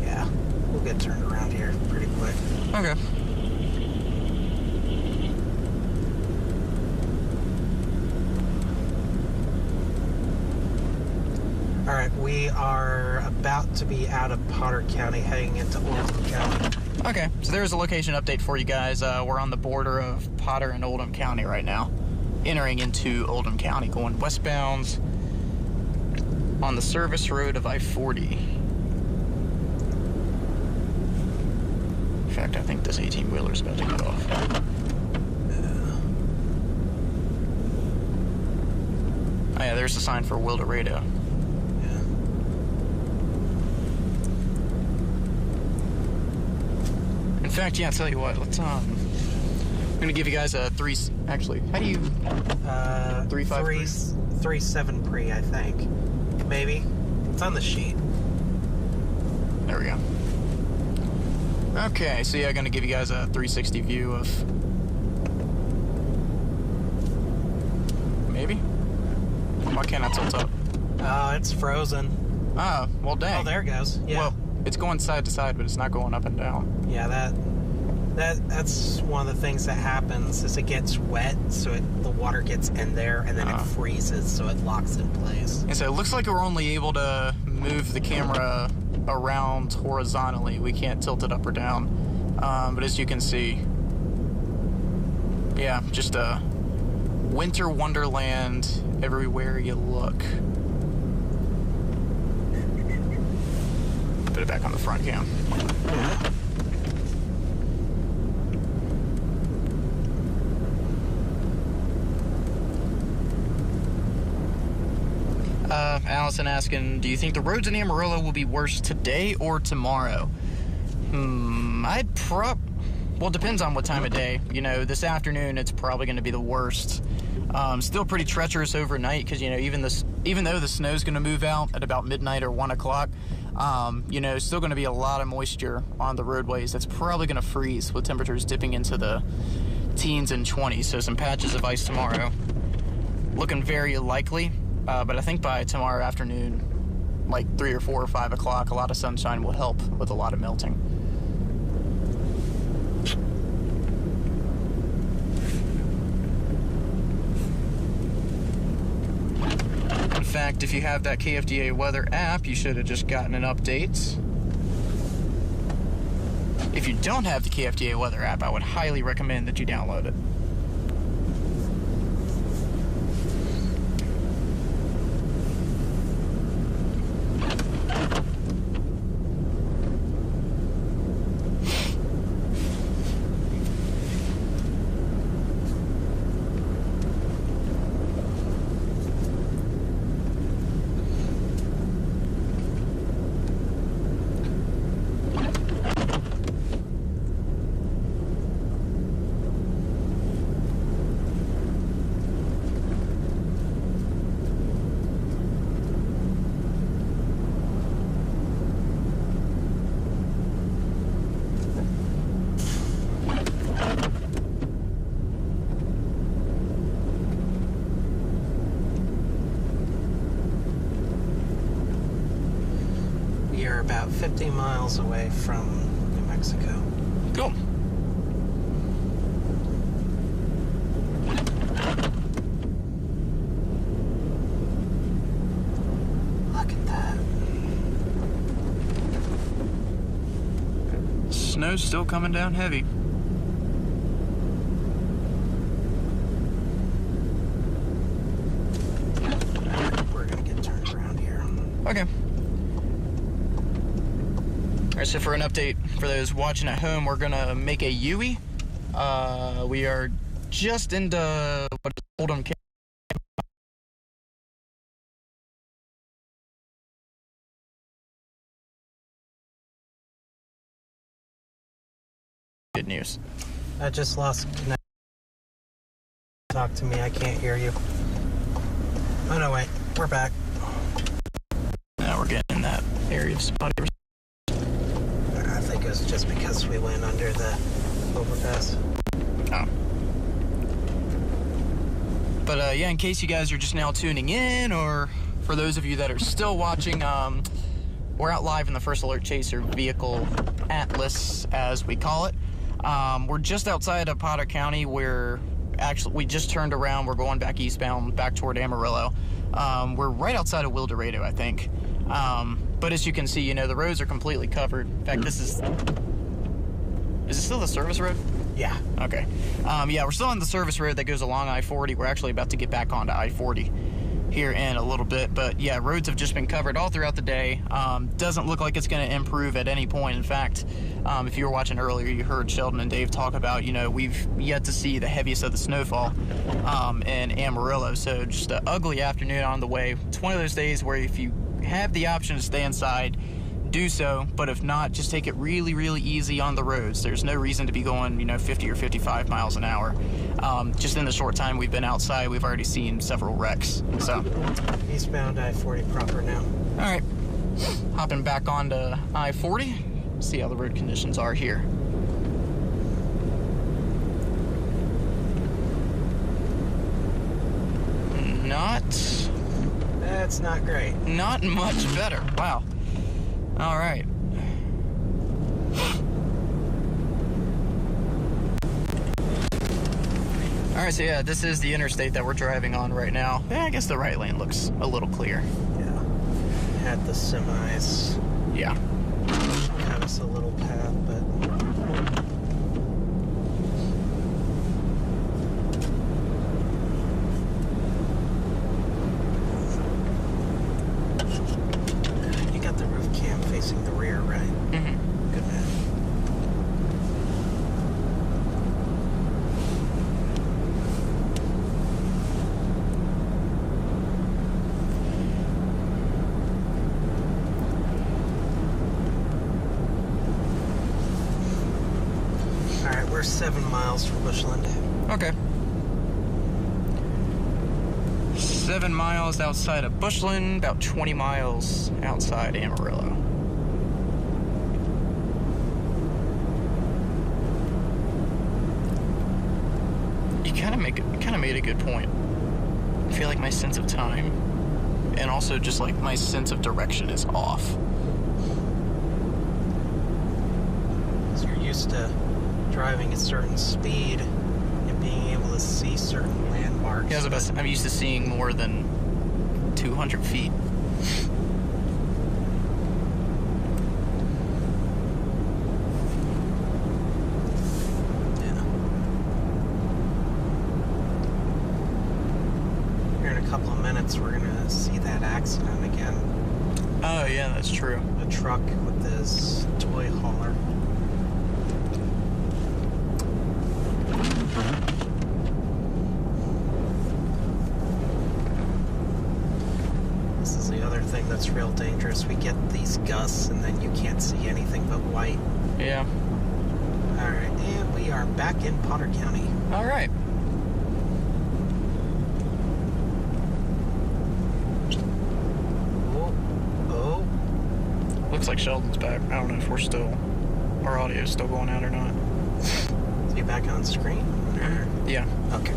Yeah. We'll get turned around here pretty quick. Okay. All right, we are about to be out of Potter County, heading into Oldham County. Okay, so there's a location update for you guys. We're on the border of Potter and Oldham County right now. Entering into Oldham County, going westbound on the service road of I-40. In fact, I think this 18-wheeler is about to get off. Oh yeah, there's the sign for Wildorado. Yeah. In fact, yeah, I'll tell you what, let's, I'm gonna give you guys a actually, how do you, 3.7 pre, I think. Maybe. It's on the sheet. There we go. Okay, so yeah, I'm gonna give you guys a 360 view of... Maybe? Why can't I tilt up? Oh, it's frozen. Ah, well dang. Oh, there it goes. Yeah. Well, it's going side to side, but it's not going up and down. Yeah, that's one of the things that happens is it gets wet, so the water gets in there, and then it freezes, so it locks in place. And so it looks like we're only able to move the camera around horizontally. We can't tilt it up or down. But as you can see, yeah, just a winter wonderland everywhere you look. Put it back on the front cam. Yeah. Allison asking, do you think the roads in Amarillo will be worse today or tomorrow? Well, it depends on what time of day. You know, this afternoon it's probably going to be the worst. Still pretty treacherous overnight because, you know, even though the snow's going to move out at about midnight or 1 o'clock, you know, still going to be a lot of moisture on the roadways. That's probably going to freeze with temperatures dipping into the teens and 20s. So some patches of ice tomorrow. Looking very likely, but I think by tomorrow afternoon, like 3 or 4 or 5 o'clock, a lot of sunshine will help with a lot of melting. In fact, if you have that KFDA weather app, you should have just gotten an update. If you don't have the KFDA weather app, I would highly recommend that you download it. About 50 miles away from New Mexico. Cool. Look at that. Snow's still coming down heavy. We're gonna get turned around here. Okay. All right, so for an update for those watching at home, we're gonna make a Yui. We are just into what is Oldham. Good news. I just lost connection. Talk to me, I can't hear you. Oh no, wait, we're back. Now we're getting in that area of spotty. I think it was just because we went under the overpass. Oh. But yeah, in case you guys are just now tuning in, or for those of you that are still watching, we're out live in the First Alert Chaser vehicle, Atlas, as we call it. We're just outside of Potter County. We just turned around. We're going back eastbound, back toward Amarillo. We're right outside of Wildorado, I think. But as you can see, you know, the roads are completely covered. In fact, is it still the service road? Yeah. Okay. Yeah, we're still on the service road that goes along I-40. We're actually about to get back onto I-40 here in a little bit. But yeah, roads have just been covered all throughout the day. Doesn't look like it's going to improve at any point. In fact, if you were watching earlier, you heard Sheldon and Dave talk about, you know, we've yet to see the heaviest of the snowfall in Amarillo. So just an ugly afternoon on the way. It's one of those days where if you have the option to stay inside, do so, but if not, just take it really, really easy on the roads. There's no reason to be going, you know, 50 or 55 miles an hour. Just in the short time we've been outside, we've already seen several wrecks. So Eastbound I-40 proper now. all right, hopping back onto I-40, see how the road conditions are here. That's not great. Not much better. Wow. All right. All right, so yeah, this is the interstate that we're driving on right now. Yeah, I guess the right lane looks a little clear. Yeah. Had the semis. Yeah. Got us a little path, but... You got the roof cam facing the rear, right? Mm-hmm. Good man. We're 7 miles from Bushland. Okay. 7 miles outside of Bushland, about 20 miles outside Amarillo. You kind of made a good point. I feel like my sense of time and also just like my sense of direction is off. So you're used to driving a certain speed and being able to see certain landmarks. Yeah, I'm used to seeing more than 200 feet. Yeah. Here in a couple of minutes, we're gonna see that accident again. Oh yeah, that's true. A truck with this toy hauler. This is the other thing that's real dangerous. We get these gusts and then you can't see anything but white. Yeah. Alright, and we are back in Potter County. All right. Oh, oh. Looks like Sheldon's back. I don't know if our audio's still going out or not. Is he back on screen? Or? Yeah. Okay.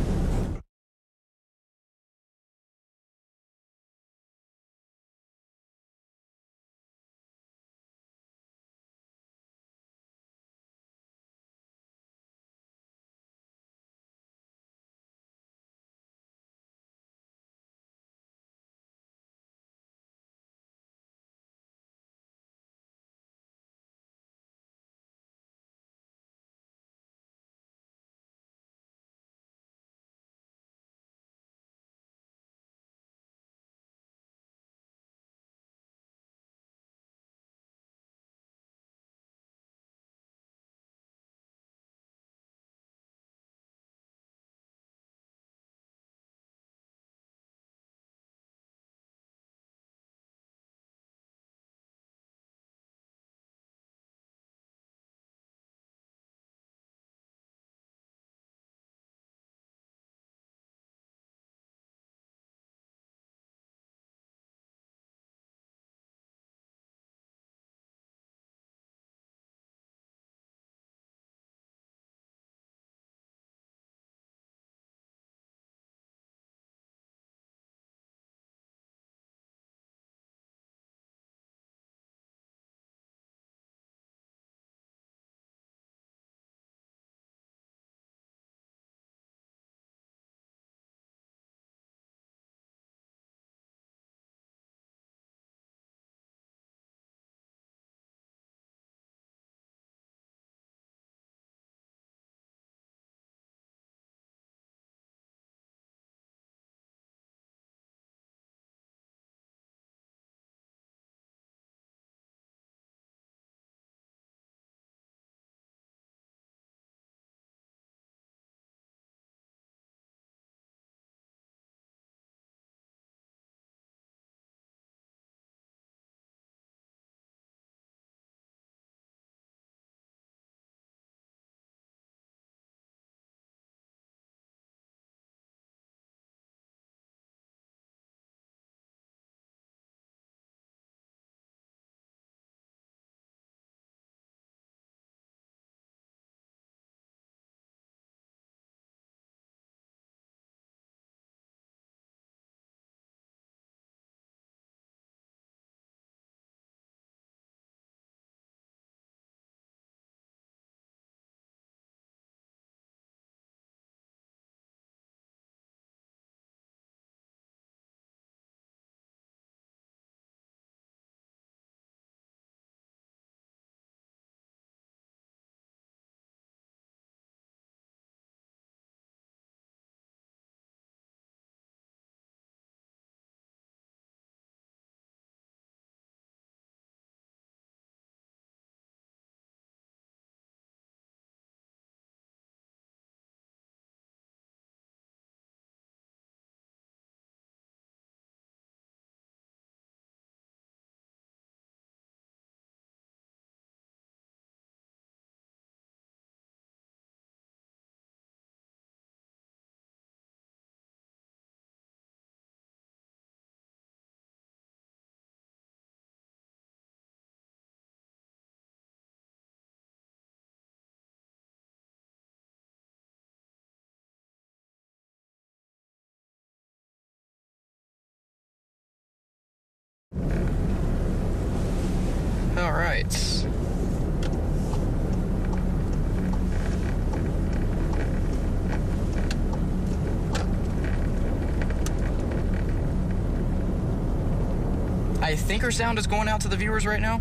All right. I think our sound is going out to the viewers right now.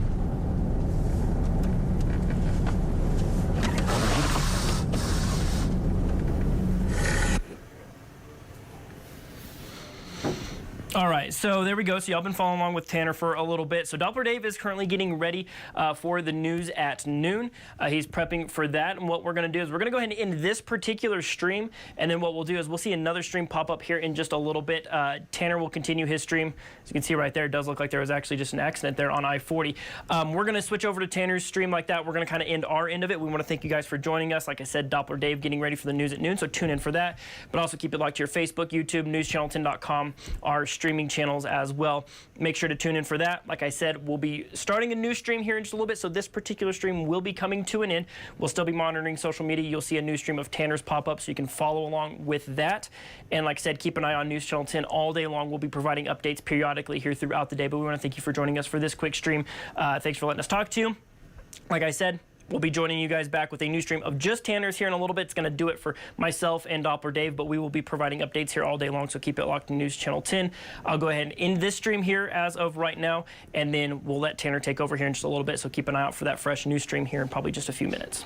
All right, so there we go. So y'all been following along with Tanner for a little bit. So Doppler Dave is currently getting ready for the news at noon. He's prepping for that. And what we're going to do is we're going to go ahead and end this particular stream. And then what we'll do is we'll see another stream pop up here in just a little bit. Tanner will continue his stream. As you can see right there, it does look like there was actually just an accident there on I-40. We're going to switch over to Tanner's stream like that. We're going to kind of end our end of it. We want to thank you guys for joining us. Like I said, Doppler Dave getting ready for the news at noon. So tune in for that. But also keep it locked to your Facebook, YouTube, NewsChannel10.com, our streaming channels as well. Make sure to tune in for that. Like I said, we'll be starting a new stream here in just a little bit, so this particular stream will be coming to an end. We'll still be monitoring social media. You'll see a new stream of Tanner's pop up, so you can follow along with that. And like I said, keep an eye on News Channel 10 all day long. We'll be providing updates periodically here throughout the day, but we want to thank you for joining us for this quick stream. Thanks for letting us talk to you. Like I said, we'll be joining you guys back with a new stream of just Tanner's here in a little bit. It's going to do it for myself and Doppler Dave, but we will be providing updates here all day long, so keep it locked to News Channel 10. I'll go ahead and end this stream here as of right now, and then we'll let Tanner take over here in just a little bit, so keep an eye out for that fresh news stream here in probably just a few minutes.